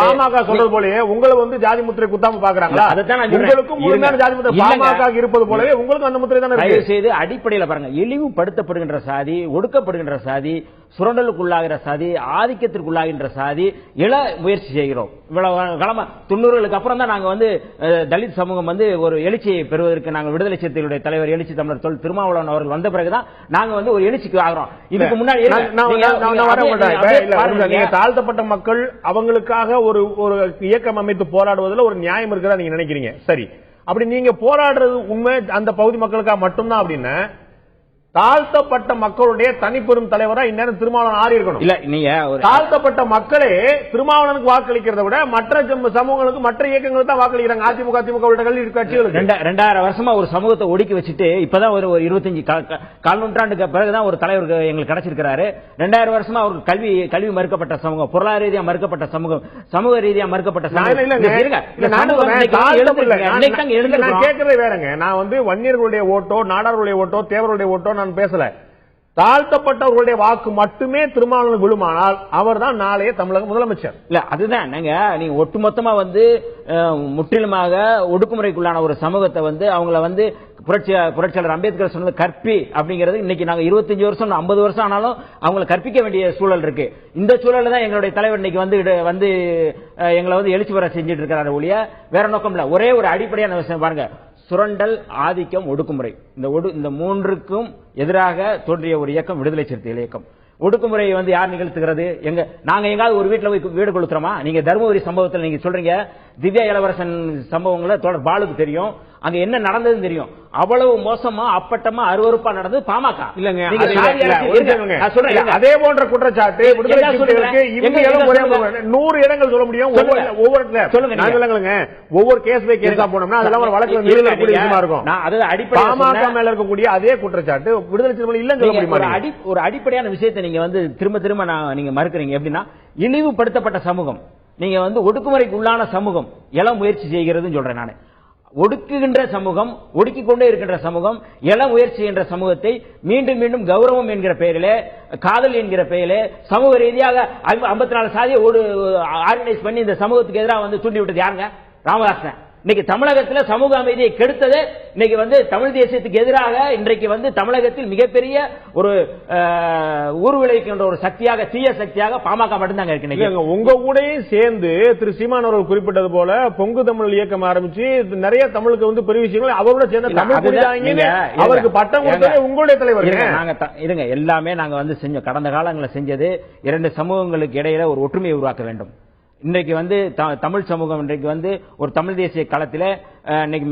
பாமக சொல்றது போலயே உங்களை வந்து ஜாதி முத்திரை குத்தாம பாக்குறாங்களா? உங்களுக்கும் ஜாதி முத்திரை பாமக இருப்பது போலவே உங்களுக்கு அந்த முத்திரை தானே. தயவு செய்து அடிப்படையில் பாருங்க. இழிவுபடுத்தப்படுகின்ற சாதி, ஒடுக்கப்படுகின்ற சாதி, சுரண்டலுக்குள்ளாகிற சாதி, ஆதிக்கத்திற்குள்ளாகின்ற சாதி முயற்சி செய்கிறோம். இவ்வளவு காலமா 90களுக்கு அப்புறம் தான் நாங்க வந்து தலித் சமூகம் வந்து ஒரு எழுச்சியை பெறுவதற்கு நாங்கள் விடுதலை சிறுத்தைகளுடைய தலைவர் எழுச்சி தமிழர் தொல் திருமாவளவன் அவர்கள் வந்த பிறகுதான் நாங்க வந்து ஒரு எழுச்சிக்கு ஆகிறோம். இதுக்கு முன்னாடி தாழ்த்தப்பட்ட மக்கள் அவங்களுக்காக ஒரு இயக்கம் அமைத்து போராடுவதில் ஒரு நியாயம் இருக்கிறதா நீங்க நினைக்கிறீங்க? சரி, அப்படி நீங்க போராடுறது உண்மை அந்த பகுதி மக்களுக்காக மட்டும்தான் அப்படின்னா தாழ்த்தப்பட்ட மக்களுடைய தனிப்பெரும் தலைவரா இந்நேரம் திருமாவளவன் ஆறி இருக்கணும். இல்ல, நீங்க தாழ்த்தப்பட்ட மக்களே திருமாவளவனுக்கு வாக்களிக்கிறத விட மற்ற சமூகங்களுக்கு, மற்ற இயக்கங்களுக்கு தான் வாக்களிக்கிறாங்க. அதிமுக, திமுக உள்ளிட்ட கட்சிகளுக்கு 2000 வருஷமா ஒரு சமூகத்தை ஒடுக்கி வச்சுட்டு இப்பதான் ஒரு 25 கால் நூற்றாண்டுக்கு பிறகுதான் ஒரு தலைவர் எங்களுக்கு கிடைச்சிருக்கிறாரு. 2000 வருஷமா அவருக்கு கல்வி மறுக்கப்பட்ட சமூகம், பொருளாதார ரீதியா மறுக்கப்பட்ட சமூகம், சமூக ரீதியா மறுக்கப்பட்ட கேட்கறதே வேறங்க. நான் வந்து வன்னியர்களுடைய ஓட்டோ, நாடார்களுடைய ஓட்டோ, தேவருடைய ஓட்டோ நான் பேசல. தாழ்த்தப்பட்டவர்களுடைய வாக்கு மட்டுமே திருமாவளவன் விழுமானால் அவர் தான் நாளைய தமிழக முதலமைச்சர். இல்ல, அதுதான் நீங்க ஒட்டுமொத்தமா வந்து முற்றிலுமாக ஒடுக்குமுறைக்குள்ளான ஒரு சமூகத்தை வந்து அவங்கள வந்து புரட்சியாளர் அம்பேத்கர் சொன்னது கற்பி அப்படிங்கிறது இன்னைக்கு நாங்க 25 வருஷம் 50 வருஷம் ஆனாலும் அவங்களை கற்பிக்க வேண்டிய சூழல் இருக்கு. இந்த சூழல்ல தான் எங்களுடைய தலைவர் இன்னைக்கு வந்து எங்களை வந்து எழுச்சி வர செஞ்சுட்டு இருக்கிறாரு ஒழிய வேற நோக்கம் இல்ல. ஒரே ஒரு அடிப்படையான விஷயம் பாருங்க. சுரண்டல், ஆதிக்கம், ஒடுக்குமுறை, இந்த மூன்றுக்கும் எதிராக தோன்றிய ஒரு இயக்கம் விடுதலை சிறுத்தைகள் இயக்கம். ஒடுக்குமுறையை வந்து யார் நிகழ்த்துகிறது? நாங்க எங்காவது ஒரு வீட்டுல போய் வீடு கொளுத்துறோமா? நீங்க தர்மபுரி சம்பவத்தில் நீங்க சொல்றீங்க, திவ்யா இளவரசன் சம்பவங்களை தொடர் பாலுக்கு தெரியும், அங்க என்ன நடந்ததுன்னு தெரியும். அவ்வளவு மோசமா, அப்பட்டமா, அருவருப்பா நடந்தது பாமக. இல்லங்க, அதே போன்ற குற்றச்சாட்டு 100 இடங்கள் சொல்ல முடியும். ஒவ்வொரு ஒவ்வொரு கேஸ் பை கேஸா போனோம்னா அதெல்லாம் ஒரு வழக்கு இருக்கும். பாமக மேல இருக்கக்கூடிய அதே குற்றச்சாட்டு விடுதலை சிறுத்தைகள் இல்லன்னு சொல்ல முடியுமா? ஒரு அடிப்படையான விஷயத்தை நீங்க வந்து திரும்ப நீங்க மறுக்கிறீங்க. எப்படின்னா, இழிவுபடுத்தப்பட்ட சமூகம், நீங்க வந்து ஒடுக்குமுறைக்கு உள்ளான சமூகம் எழ முயற்சி செய்கிறதுன்னு சொல்றேன் நான். ஒடுக்குகின்ற சமூகம், ஒடுக்கிக் கொண்டே இருக்கின்ற சமூகம், எழ முயற்சி செய்கின்ற சமூகத்தை மீண்டும் மீண்டும் கௌரவம் என்கிற பெயரிலே, காதல் என்கிற பெயரிலே, சமூக ரீதியாக 54 சாதியை ஆர்கனைஸ் பண்ணி இந்த சமூகத்துக்கு எதிராக வந்து தூண்டி விட்டது யாருங்க? ராமதாசன். இன்னைக்கு தமிழகத்தில் சமூக அமைதியை கெடுத்தது இன்னைக்கு வந்து தமிழ் தேசியத்துக்கு எதிராக இன்றைக்கு வந்து தமிழகத்தில் மிகப்பெரிய ஒரு ஊர்விளைக்கின்ற ஒரு சக்தியாக, தீய சக்தியாக பாமக மட்டும்தாங்க இருக்கு. உங்க கூடயும் சேர்ந்து திரு சீமான் அவர்கள் குறிப்பிட்டது போல பொங்கு தமிழ் இயக்கம் ஆரம்பிச்சு நிறைய தமிழுக்கு வந்து பெரிய விஷயங்கள் அவரோட சேர்ந்து அவருக்கு பட்டம் கொடுத்தது உங்களுடைய தலைவர். நாங்க இருங்க, எல்லாமே நாங்க வந்து செஞ்சோம். கடந்த காலங்களில் செஞ்சது 2 சமூகங்களுக்கு இடையில ஒரு ஒற்றுமையை உருவாக்க வேண்டும். இன்றைக்கு வந்து தமிழ் சமூகம் இன்றைக்கு வந்து ஒரு தமிழ் தேசிய களத்தில் இன்னைக்கு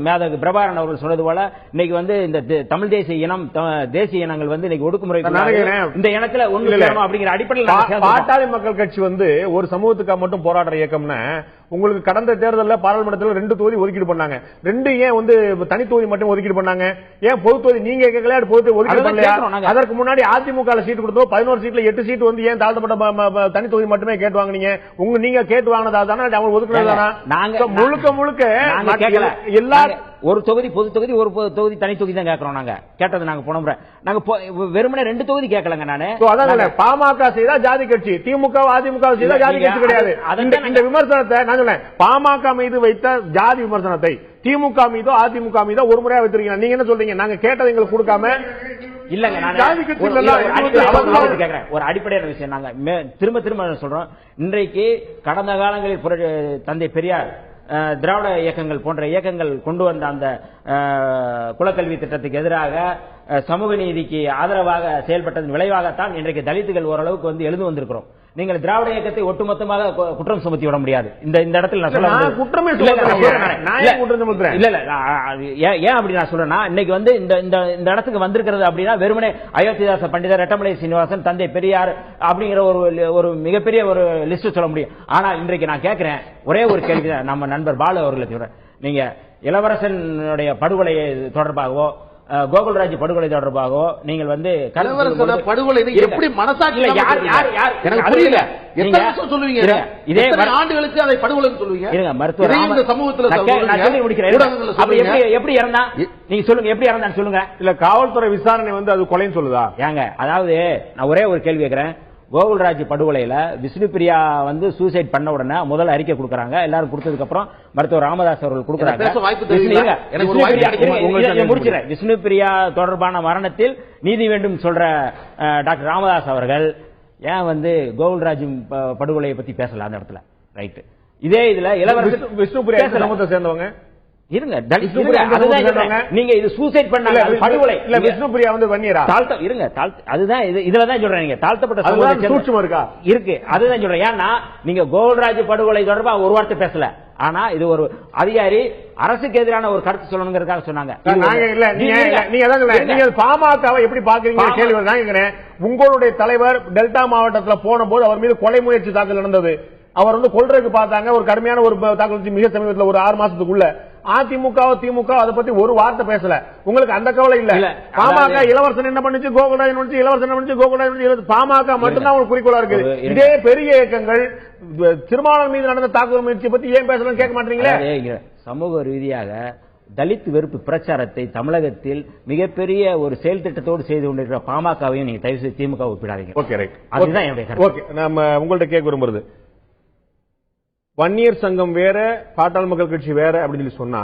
மேதகு பிரபாகரன் அவர்கள் சொன்னது போல இன்னைக்கு வந்து இந்த தமிழ் தேசிய இனம், தேசிய இனங்கள் வந்து இன்னைக்கு ஒடுக்குமுறை இந்த இனத்துல ஒன்று அப்படிங்கிற அடிப்படையில் பாட்டாளி மக்கள் கட்சி வந்து ஒரு சமூகத்துக்காக மட்டும் போராடுற இயக்கம்னா, உங்களுக்கு கடந்த தேர்தலில் பாராளுமன்றத்தில் 2 தொகுதி ஒதுக்கீடு பண்ணாங்க. 2 ஏன் வந்து தனி தொகுதி மட்டும் ஒதுக்கீடு பண்ணாங்க? ஏன் பொது தொகுதி நீங்க கேட்கல, பொது தொகுதி ஒதுக்கீடு பண்ணல? அதற்கு முன்னாடி அதிமுக சீட் கொடுத்தோம், 11 சீட்ல 8 சீட் வந்து ஏன் தாழ்த்தப்பட்ட தனி தொகுதி மட்டுமே கேட்டு வாங்கினீங்க? நீங்க கேட்டு வாங்கினதா தானே அவங்க ஒதுக்குறதா? முழுக்க எல்லா ஒரு தொகுதி பொது தொகுதி, ஒரு தொகுதி தனி தொகுதி தான் கேட்கிறோம். நாங்க கேட்டது நாங்க போன முறை நாங்க வெறுமனே 2 தொகுதி கேட்கலங்க. நானு பாமக செய்தா ஜாதி கட்சி, திமுக அதிமுக செய்தா ஜாதி கட்சி கிடையாது. இந்த விமர்சனத்தை நான் சொல்றேன். பாமக மீது வைத்த ஜாதி விமர்சனத்தை திமுக மீதோ அதிமுக மீதோ ஒரு முறையா வைத்திருக்கீங்க. நீங்க என்ன சொல்றீங்க? நாங்க கேட்டதை எங்களுக்கு கொடுக்காம இல்லங்க. ஒரு அடிப்படையான விஷயம் நாங்க திரும்ப சொல்றோம். இன்றைக்கு கடந்த காலங்களில் தந்தை பெரியார், திராவிட இயக்கங்கள் போன்ற இயக்கங்கள் கொண்டு வந்த அந்த குலக்கல்வி திட்டத்துக்கு எதிராக, சமூக நீதிக்கு ஆதரவாக செயல்பட்டதன் விளைவாகத்தான் இன்றைக்கு தலித்துகள் ஓரளவுக்கு வந்து எழுந்து வந்திருக்கிறோம். நீங்கள் திராவிட இயக்கத்தை ஒட்டுமொத்தமாக குற்றம் சுமத்தி விட முடியாது. இந்த இடத்துல நான் சொல்ல குற்றமே இல்ல ஏன் அப்படி நான் சொல்றேன்னா, இன்னைக்கு வந்து இந்த இடத்துக்கு வந்திருக்கிறது அப்படின்னா வெறுமனே அயோத்திதாச பண்டிதர், ரெட்டமலை சீனிவாசன், தந்தை பெரியார் அப்படிங்கிற ஒரு மிகப்பெரிய ஒரு லிஸ்ட் சொல்ல முடியும். ஆனா இன்றைக்கு நான் கேட்கிறேன் ஒரே ஒரு கேள்வி தான் நம்ம நண்பர் பாலு அவர்களுக்கு. நீங்க இளவரசனுடைய படுகொலை தொடர்பாகவோ கோகுல்ராஜ் படுகொலை தொடர்பாகவோ நீங்கள் வந்து படுகொலை எப்படி மனசாட்சி சொல்லுவீங்க? இதே ஆண்டுகளுக்கு அதை படுகொலை சொல்லுவீங்க. மருத்துவர் சமூகத்தில் எப்படி இறந்தா நீங்க சொல்லுங்க, எப்படி இறந்தான்னு சொல்லுங்க. இல்ல காவல்துறை விசாரணை வந்து அது கொலைன்னு சொல்லுதா? ஏங்க, அதாவது நான் ஒரே ஒரு கேள்வி கேட்கிறேன். கோகுல்ராஜ் படுகொலையில விஷ்ணு பிரியா வந்து சூசைட் பண்ண உடனே முதல் அறிக்கை கொடுக்கறாங்க. எல்லாரும் கொடுத்ததுக்கு அப்புறம் மருத்துவர் ராமதாஸ் அவர்கள் கொடுக்கறாங்க. விஷ்ணு பிரியா தொடர்பான மரணத்தில் நீதி வேண்டும் சொல்ற டாக்டர் ராமதாஸ் அவர்கள் ஏன் வந்து கோகுல்ராஜ் படுகொலையை பத்தி பேசல அந்த இடத்துல? ரைட். இதே இதுல இளவரசர் விஷ்ணு பிரியா சமூகத்தை சேர்ந்தவங்க இருங்க, நீங்க இது சூசைட் பண்ணாங்க படுகொலை இல்ல. விஷ்ணு பிரியா வந்து வன்னியரா இருங்க, அதுதான் இதுலதான் சொல்றேன். நீங்க தாழ்த்தப்பட்ட சூட்சுமம் இருக்கா இருக்கு, அதுதான் சொல்றேன். ஏன்னா நீங்க கோகுல்ராஜ் படுகொலை தொடர்பா ஒரு வார்த்தை பேசல. ஆனா இது ஒரு அதிகாரி அரசுக்கு எதிரான ஒரு கருத்து சொல்லணுங்கிறதுக்காக சொன்னாங்க. நீங்க பாமகவை எப்படி பாக்குறீங்க கேள்வி தான் கேட்கிறேன். உங்களுடைய தலைவர் டெல்டா மாவட்டத்தில் போன போது அவர் மீது கொலை முயற்சி தாக்கல் நடந்தது. அவர் வந்து கொல்றதுக்கு பார்த்தாங்க. ஒரு கடுமையான ஒரு தாக்கல் மிக சமீபத்தில் ஒரு 6 மாசத்துக்குள்ள அதிமுக திமுக அதை பத்தி ஒரு வார்த்தை பேசல. உங்களுக்கு அந்த கவலை இல்ல. பாமக இளவரசன் என்ன பண்ணிச்சு, கோகுல்ராஜ் இளவரசன் என்ன பண்ணிச்சு, கோகுல்ராஜ் பாமக மட்டும்தான் ஒரு குறிக்கோளா இருக்கு. இதே பெரிய இயக்கங்கள் திருமாவளவன் மீது நடந்த தாக்குதல் முயற்சி பத்தி ஏன் பேசலாம் கேட்க மாட்டீங்களே? சமூக ரீதியாக தலித் வெறுப்பு பிரச்சாரத்தை தமிழகத்தில் மிகப்பெரிய ஒரு செயல் திட்டத்தோடு செய்து கொண்டிருக்கிற பாமகவையும் நீங்க தயவு செய்து திமுக ஒப்பிடாதீங்க. Okay, right. அதுதான் என்னுடைய. ஓகே, நம்ம உங்கள்ட்ட கேட்க விரும்புறது, வன்னியர் சங்கம் வேற பாட்டாளி மக்கள் கட்சி வேற அப்படின்னு சொல்லி சொன்னா,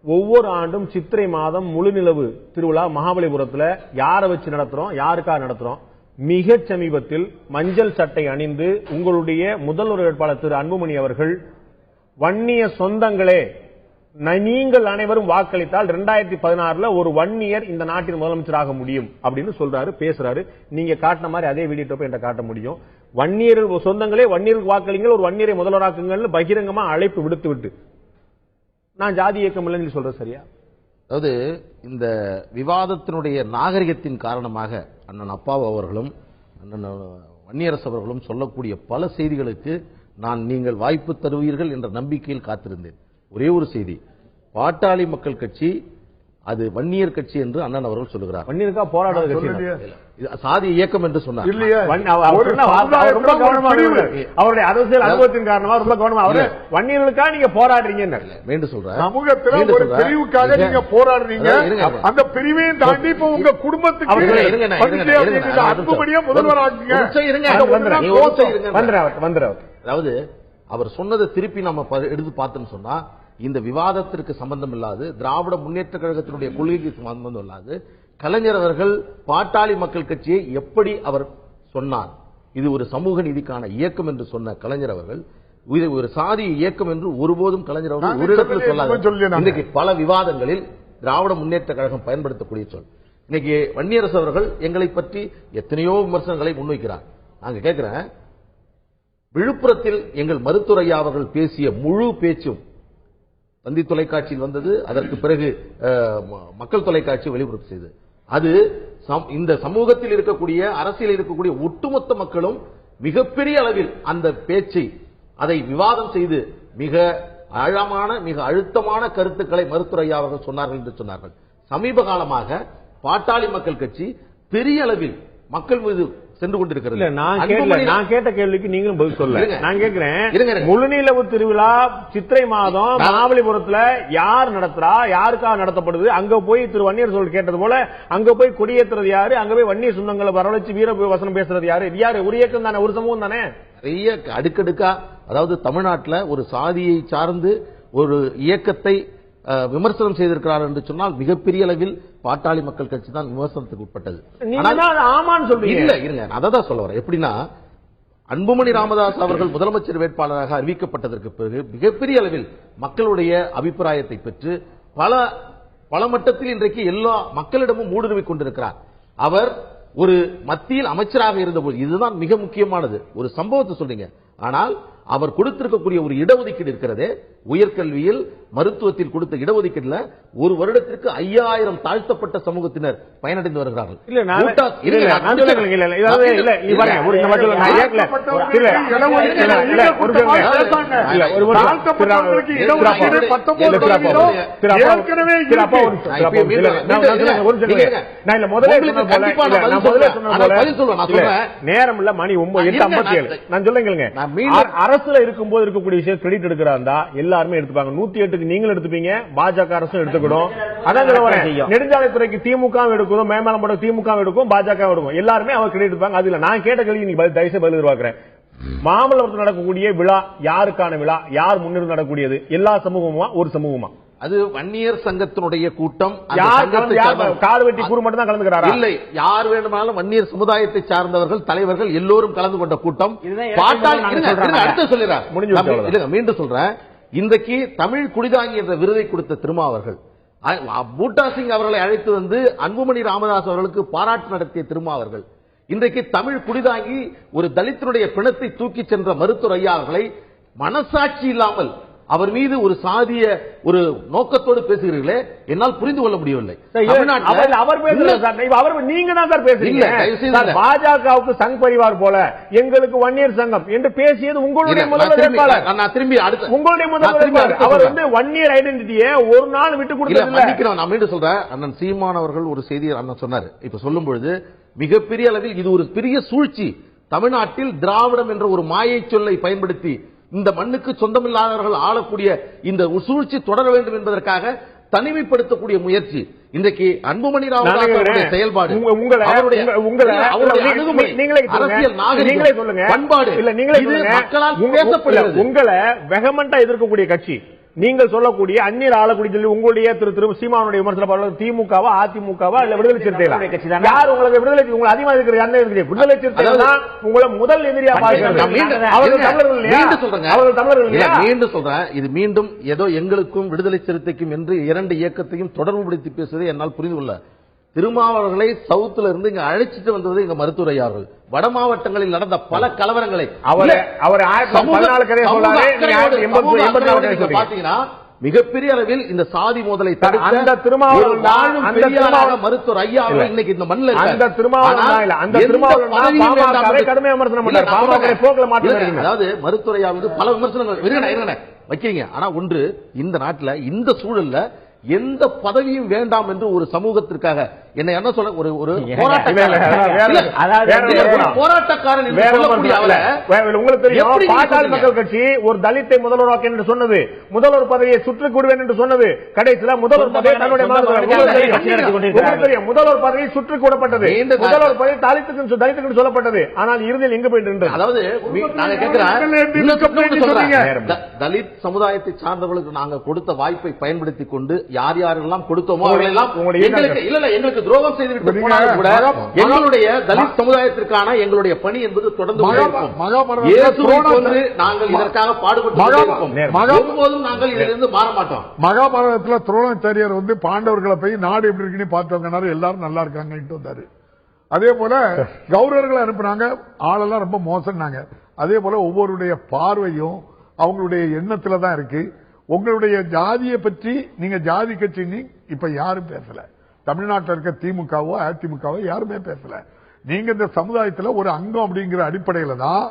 ஒவ்வொரு ஆண்டும் சித்திரை மாதம் முழுநிலவு திருவிழா மகாபலிபுரத்துல யாரை வச்சு நடத்துறோம், யாருக்காக நடத்துறோம்? மிக சமீபத்தில் மஞ்சள் சட்டை அணிந்து உங்களுடைய முதல்வர் வேட்பாளர் திரு அன்புமணி அவர்கள், வன்னிய சொந்தங்களே நீங்கள் அனைவரும் வாக்களித்தால் 2016 ஒரு வன்னியர் இந்த நாட்டின் முதலமைச்சராக முடியும் அப்படின்னு சொல்றாரு, பேசுறாரு. நீங்க காட்டின மாதிரி அதே வீடியோ என்ற காட்ட முடியும். வன்னியர் சொந்தங்களே வன்னியருக்கு வாக்களிங்கள், ஒரு வன்னியரை முதல்வராக்குங்கள் பகிரங்கமா அழைப்பு விடுத்து விட்டு நான் ஜாதி இயக்கம் இல்லைன்னு சொல்றேன். சரியா? அதாவது இந்த விவாதத்தினுடைய நாகரிகத்தின் காரணமாக அண்ணன் அப்பாவு அவர்களும் அண்ணன் வன்னியரசு அவர்களும் சொல்லக்கூடிய பல செய்திகளுக்கு நீங்கள் வாய்ப்பு தருவீர்கள் என்ற நம்பிக்கையில் காத்திருந்தேன். ஒரே ஒரு செய்தி, பாட்டாளி மக்கள் கட்சி அது வன்னியர் கட்சி என்று அண்ணன் அவர்கள் சொல்லுகிறார். வன்னியருக்கா போராடாத கட்சி, சாதி இயக்கம் என்று சொன்னார். அவருடைய அரசியல் அனுபவத்தின் காரணமா ரொம்ப கவனமா அவரு வன்னியர்களுக்கா நீங்க போராடுறீங்க மீண்டும் சொல்றேன். சமூகத்தில் ஒரு பிரிவுக்காக நீங்க போராடுறீங்க. அந்த பிரிவையும் தாண்டி இப்ப உங்க குடும்பத்துக்கு அன்புமணியா முதல்வராக்குங்க. அதாவது அவர் சொன்னதை திருப்பி நம்ம எடுத்து பார்த்தோம்னு சொன்னா, இந்த விவாதத்திற்கு சம்பந்தம் இல்லாது, திராவிட முன்னேற்ற கழகத்தினுடைய கொள்கைக்கு சம்பந்தம் இல்லாது, கலைஞர் அவர்கள் பாட்டாளி மக்கள் கட்சியை எப்படி அவர் சொன்னார், இது ஒரு சமூக நீதிக்கான இயக்கம் என்று சொன்ன கலைஞர் அவர்கள் இது ஒரு சாதி இயக்கம் என்று ஒருபோதும் கலைஞர் அவர்கள் ஒரு இடத்தில் சொல்லாத. இன்னைக்கு பல விவாதங்களில் திராவிட முன்னேற்ற கழகம் பயன்படுத்தக்கூடிய சொல். இன்னைக்கு வன்னியரசு அவர்கள் எங்களை பற்றி எத்தனையோ விமர்சனங்களை முன்வைக்கிறார். நாங்க கேட்கிறேன், விழுப்புரத்தில் எங்கள் மருத்துவரையா அவர்கள் பேசிய முழு பேச்சும் தந்தி தொலைக்காட்சியில் வந்தது. அதற்கு பிறகு மக்கள் தொலைக்காட்சி வெளிப்படுத்த செய்தது. அது இந்த சமூகத்தில் இருக்கக்கூடிய அரசியல் இருக்கக்கூடிய ஒட்டுமொத்த மக்களும் மிகப்பெரிய அளவில் அந்த பேச்சை அதை விவாதம் செய்து மிக ஆழமான மிக அழுத்தமான கருத்துக்களை மருத்துவரையா அவர்கள் சொன்னார்கள் என்று சொன்னார்கள். சமீப காலமாக பாட்டாளி மக்கள் கட்சி பெரிய அளவில் மக்கள் மீது சென்று கொண்டிருக்கிறது. நான் கேட்ட கேள்விக்கு நீங்களும் பதில் சொல்ல. நான் கேட்கிறேன், முழுநிலவு திருவிழா சித்திரை மாதம் மகாபலிபுரத்துல யார் நடத்துறா, யாருக்காக நடத்தப்படுது? அங்க போய் திரு வன்னியர் சொல் கேட்டது போல அங்க போய் கொடியேற்றுறது யாரு, அங்க போய் வன்னியர் சொந்தங்களை வரவழைச்சு வீர வசனம் பேசுறது யாரு? யாரு? ஒரு இயக்கம் தானே, ஒரு சமூகம் தானே. நிறைய அடுக்கடுக்கா, அதாவது தமிழ்நாட்டில் ஒரு சாதியை சார்ந்து ஒரு இயக்கத்தை விமர்சனம் செய்திருக்கிறார் என்று சொன்னால் மிகப்பெரிய அளவில் பாட்டாளி மக்கள் கட்சி தான் விமர்சனத்துக்கு உட்பட்டது. இருங்க, அதான் சொல்ல வரேன். எப்படின்னா, அன்புமணி ராமதாஸ் அவர்கள் முதலமைச்சர் வேட்பாளராக அறிவிக்கப்பட்டதற்கு பிறகு மிகப்பெரிய அளவில் மக்களுடைய அபிப்பிராயத்தை பெற்று பல மட்டத்தில் இன்றைக்கு எல்லா மக்களிடமும் ஊடுருவிக் கொண்டிருக்கிறார். அவர் ஒரு மத்தியில் அமைச்சராக இருந்தபோது இதுதான் மிக முக்கியமானது. ஒரு சம்பவத்தை சொல்றீங்க, ஆனால் அவர் கொடுத்திருக்கக்கூடிய ஒரு இடஒதுக்கீடு இருக்கிறதே, உயர்கல்வியில் மருத்துவத்தில் கொடுத்த இடஒதுக்கீடுல ஒரு வருடத்திற்கு 5000 தாழ்த்தப்பட்ட சமூகத்தினர் பயனடைந்து வருகிறார்கள். நேரம் இல்ல, மணி 8:57. நான் சொல்லுங்க, அரசுல இருக்கும் போது இருக்கக்கூடிய விஷயம் கிரெடிட் எடுக்கிறாருந்தா எல்லாருமே எடுத்துப்பாங்க. 108க்கு நீங்களும் எடுத்துப்பீங்க, பாஜக அரசும் எடுத்துக்கணும். அதான் நெடுஞ்சாலைத்துறைக்கு திமுக எடுக்கணும், மேம்பாலம் திமுக எடுக்கும், பாஜக எடுக்கும், எல்லாருமே அவர் கிரெடிட் எடுப்பாங்க. அதுல நான் கேட்ட கேள்வி நீங்க தயவுசெய்து பதில் எதிர்பார்க்கிறேன். மாமல்லபுரத்தில் நடக்கக்கூடிய விழா யாருக்கான விழா, யார் முன்னிருந்து நடக்கூடியது, எல்லா சமூகமா ஒரு சமூகமா? அது வன்னியர் சங்கத்தினுடைய கூட்டம். கால் வெட்டி கூறு மட்டும் தான் கலந்துக்கிறாரா? இல்லை, யார் வேண்டுமானாலும் வன்னியர் சமுதாயத்தை சார்ந்தவர்கள், தலைவர்கள் எல்லோரும் கலந்து கொண்ட கூட்டம். அடுத்து சொல்லுறார், மீண்டும் சொல்றேன், இன்றைக்கு தமிழ் குடிதாங்கி என்ற விருதை கொடுத்த திருமாவர்கள், பூட்டா சிங் அவர்களை அழைத்து வந்து அன்புமணி ராமதாஸ் அவர்களுக்கு பாராட்டு நடத்திய திருமாவர்கள், இன்றைக்கு தமிழ் குடிதாங்கி ஒரு தலித்தினுடைய பிணத்தை தூக்கி சென்ற மருத்துவர் ஐயா அவர்களை மனசாட்சி இல்லாமல் அவர் மீது ஒரு சாதிய ஒரு நோக்கத்தோடு பேசுகிறீர்களே, என்னால் புரிந்து கொள்ள முடியவில்லை. நீங்க தான் சார் பேசுறீங்க. பாஜகவுக்கு சங் பரிவார் போல எங்களுக்கு வன்னியர் சங்கம் என்று பேசியது உங்களுடைய முதல்வர் வேட்பாளர். நான் திரும்பி அடுத்து உங்களுடைய முதல்வர் வேட்பாளர் அவர் வந்து வன்னியர் ஐடென்டிட்டியை ஒரு நாள் விட்டு கொடுக்கல. நான் மீண்டும் சொல்றேன், அண்ணன் சீமான் அவர்கள் ஒரு செய்தியை அண்ணன் சொன்னார். இப்ப சொல்லும் பொழுது மிகப்பெரிய அளவில் இது ஒரு பெரிய சூழ்ச்சி. தமிழ்நாட்டில் திராவிடம் என்ற ஒரு மாயை சொல்லை பயன்படுத்தி இந்த மண்ணுக்கு சொந்தமில்லாதவர்கள் ஆளக்கூடிய இந்த சூழ்ச்சி தொடர வேண்டும் என்பதற்காக தனிமைப்படுத்தக்கூடிய முயற்சி இன்றைக்கு அன்புமணி ராமதாஸ் செயல்பாடு, அரசியல் நாகரிகம், பண்பாடு மக்களால் பேசப்படுகிறது. உங்களை வெகமெண்டா எதிர்க்கக்கூடிய கட்சி நீங்கள் சொல்லக்கூடிய அந்நியர் ஆளக்கூடிய சொல்லி உங்களுடைய திரு சீமானுடைய விமர்சனம் திமுகவா அதிமுகவா இல்ல விடுதலை சிறுத்தைகளா? யார் உங்களுக்கு விடுதலை உங்களை அதிகமாக இருக்கிற விடுதலை சிறுத்தைகள் தான் உங்களை முதல் எதிரியா பார்க்கிறது. மீண்டும் சொல்றேன், இது மீண்டும் ஏதோ எங்களுக்கும் விடுதலை சிறுத்தைக்கும் என்று இரண்டு இயக்கத்தையும் தொடர்புபடுத்தி பேசுவதை என்னால் புரிந்து கொள்ள. திருமாவளவர்களை சவுத்துல இருந்து இங்க அழைச்சிட்டு வந்தது எங்க மருத்துவர் அவர்கள். வட மாவட்டங்களில் நடந்த பல கலவரங்களை பாத்தீங்கன்னா மிகப்பெரிய அளவில் இந்த சாதி மோதலை அந்த திருமாவளவன் மருத்துவர் ஐயா இன்னைக்கு இந்த மண்ணில் அதாவது மருத்துவர் ஐயா வந்து பல விமர்சனங்கள் வைக்கிறீங்க. ஆனா ஒன்று, இந்த நாட்டில் இந்த சூழல்ல எந்த பதவியும் வேண்டாம் என்று ஒரு சமூகத்திற்காக என்ன என்ன சொல்ல ஒரு போராட்டக்காரன் மக்கள் கட்சி ஒரு தலித்தை முதல்வராக்க என்று சொன்னது, முதல்வர் பதவியை சுற்றுக் கொடுவேன் என்று சொன்னது, கடைசியில் முதல்வர் பதவி முதல்வர் பதவி சுற்றுக் கூடப்பட்டது, முதல்வர் பதவி தலித்துக்கு சொல்லப்பட்டது. ஆனால் இறுதியில் எங்க போயிட்டு, அதாவது தலித் சமுதாயத்தை சார்ந்தவர்களுக்கு நாங்கள் கொடுத்த வாய்ப்பை பயன்படுத்தி கொண்டு யார் யாரெல்லாம் கொடுத்தோமோ அவர்களெல்லாம் எங்களுக்கு துரோகம் செய்துவிட்டு போனாலும் கூட எங்களுடைய தலித் சமுதாயத்திற்கான எங்களுடைய பணி என்பது தொடர்ந்து நாங்கள் இதற்காக பாடுபட்டு ஒருபோதும் நாங்கள் இதிலிருந்து மாற மாட்டோம். மகாபாரதத்தில் துரோணாச்சாரியார் வந்து பாண்டவர்களை போய் நாடு எப்படி இருக்குன்னு பார்த்தவங்க எல்லாரும் நல்லா இருக்காங்க வந்தாரு. அதே போல கௌரவர்களை அனுப்புனாங்க, ஆளெல்லாம் ரொம்ப மோசம்னாங்க. அதே போல ஒவ்வொருடைய பார்வையும் அவங்களுடைய எண்ணத்துல தான் இருக்கு. உங்களுடைய ஜாதியை பற்றி நீங்க ஜாதி கட்சி இப்ப யாரும் பேசல. தமிழ்நாட்டில் இருக்க திமுகவோ அதிமுகவோ யாருமே பேசல. நீங்க இந்த சமுதாயத்தில் ஒரு அங்கம் அப்படிங்கிற அடிப்படையில தான்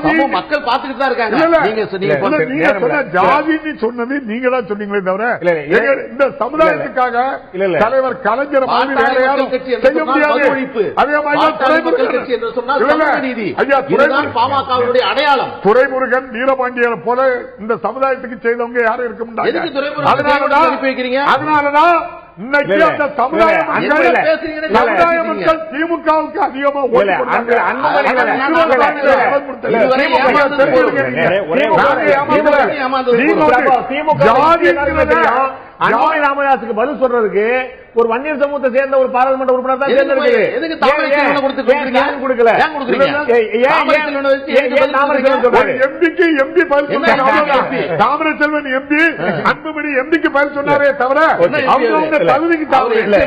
இன்னைக்கு மக்கள் பார்த்துட்டு தான் இருக்காங்க. ஜாதின்னு சொன்னது நீங்க தான் சொன்னீங்களே தவிர இந்த சமுதாயத்துக்காக தலைவர் கலைஞர் செய்ய முடியாது. அதே மாதிரி பாமகவுடைய அடையாளம் துரைமுருகன் வீரபாண்டியன் போல இந்த சமுதாயத்துக்கு செய்தவங்க யாரும் இருக்க முடியாது. அதனாலதான் இன்னைக்கு அந்த சமுதாய மக்கள் திமுகவுக்கு அதிகமாக அன்புமணி ராமதாஸுக்கு பதில் சொல்றதுக்கு ஒரு வன்னியர் சமூகத்தை சேர்ந்த ஒரு பாராளுமன்ற உறுப்பினர் தான் எதுக்கு தாமரை செல்வனை கொடுக்கல எம்பிக்கு எம்பி பதில் சொன்னாங்க. தாமரை செல்வன் எம்பி அன்புமணி எம்பிக்கு பதில் சொன்னாரே தவிர அவங்க தகுதிக்கு தவறு இல்லை.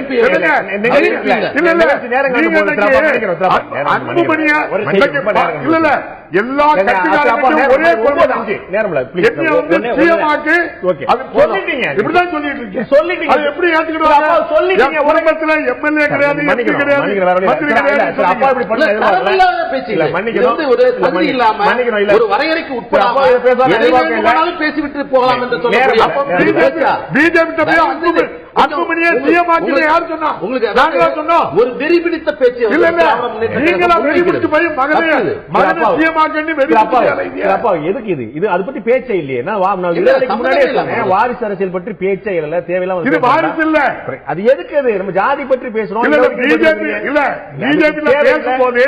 அன்புமணிய இல்ல எல்லா கட்சிகளுக்கும் ஒரே இப்படிதான் சொல்லிட்டு அது எப்படி ஏற்றுக்கிட்டு உலகத்துல எம்எல்ஏ கிடையாது, எம்பி கிடையாது, மந்திரி கிடையாது. வரையறைக்கு உட்படாமல் பேசிவிட்டு போகலாம் என்று அன்புமணியை சிஎம் ஆக்கில யார் சொன்னா? உங்களுக்கு நாங்களா சொன்னோம்? ஒரு வெறி பிடித்த பேச்சு இல்ல இல்ல நீங்களா வெறி பிடிச்சு போய் மகனை சிஎம் ஆக்கி எதுக்கு இது அது பத்தி பேச்சே இல்லையே. வாரிசு அரசியல் பற்றி பேச்சே இல்ல, தேவையில்லாம இது வாரிசு இல்ல. அது எதுக்கு? அது நம்ம ஜாதி பற்றி பேசுறோம். பிஜேபி இல்ல பிஜேபி பேசும்போது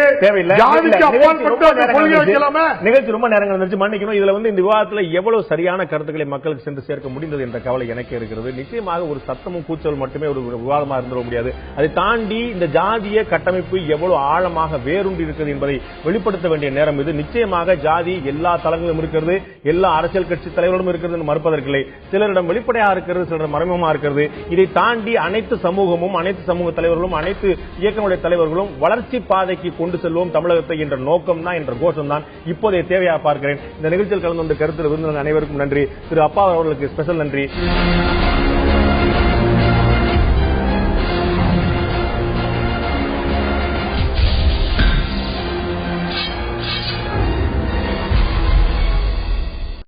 ஜாதிக்கு அப்பாற்பட்ட கொள்கை வைக்கலாமே. நிகழ்ச்சி ரொம்ப நேரங்கள் இருந்துச்சு, மன்னிக்கணும். இதுல இந்த விவாதத்துல எவ்வளவு சரியான கருத்துக்களை மக்களுக்கு சென்று சேர்க்க முடிந்தது என்ற கவலை எனக்கு இருக்கிறது. நிச்சயமாக ஒரு சத்தமும் கூச்சல் மட்டுமே ஒரு விவாதமா இருந்துட முடியாது. அதை தாண்டி இந்த ஜாதிய கட்டமைப்பு எவ்வளவு ஆழமாக வேரூன்றி இருக்கிறது என்பதை வெளிப்படுத்த வேண்டிய நேரம் இது. நிச்சயமாக ஜாதி எல்லா தளங்களிலும் இருக்கிறது, எல்லா அரசியல் கட்சி தலைவர்களும் இருக்கிறது மறுப்பதற்கில்லை. சிலரிடம் வெளிப்படையாக இருக்கிறது, சிலரிடம் மறைமுகமாக இருக்கிறது. இதை தாண்டி அனைத்து சமூகமும், அனைத்து சமூக தலைவர்களும், அனைத்து இயக்கங்களுடைய தலைவர்களும் வளர்ச்சி பாதைக்கு கொண்டு செல்வோம் தமிழகத்தை என்ற நோக்கம் தான், என்ற கோஷம் தான் இப்போதைய தேவையாக பார்க்கிறேன். இந்த நிகழ்ச்சியில் கலந்து கொண்ட கருத்தில் விருந்தினர் அனைவருக்கும் நன்றி. திரு அப்பா அவர்களுக்கு ஸ்பெஷல் நன்றி.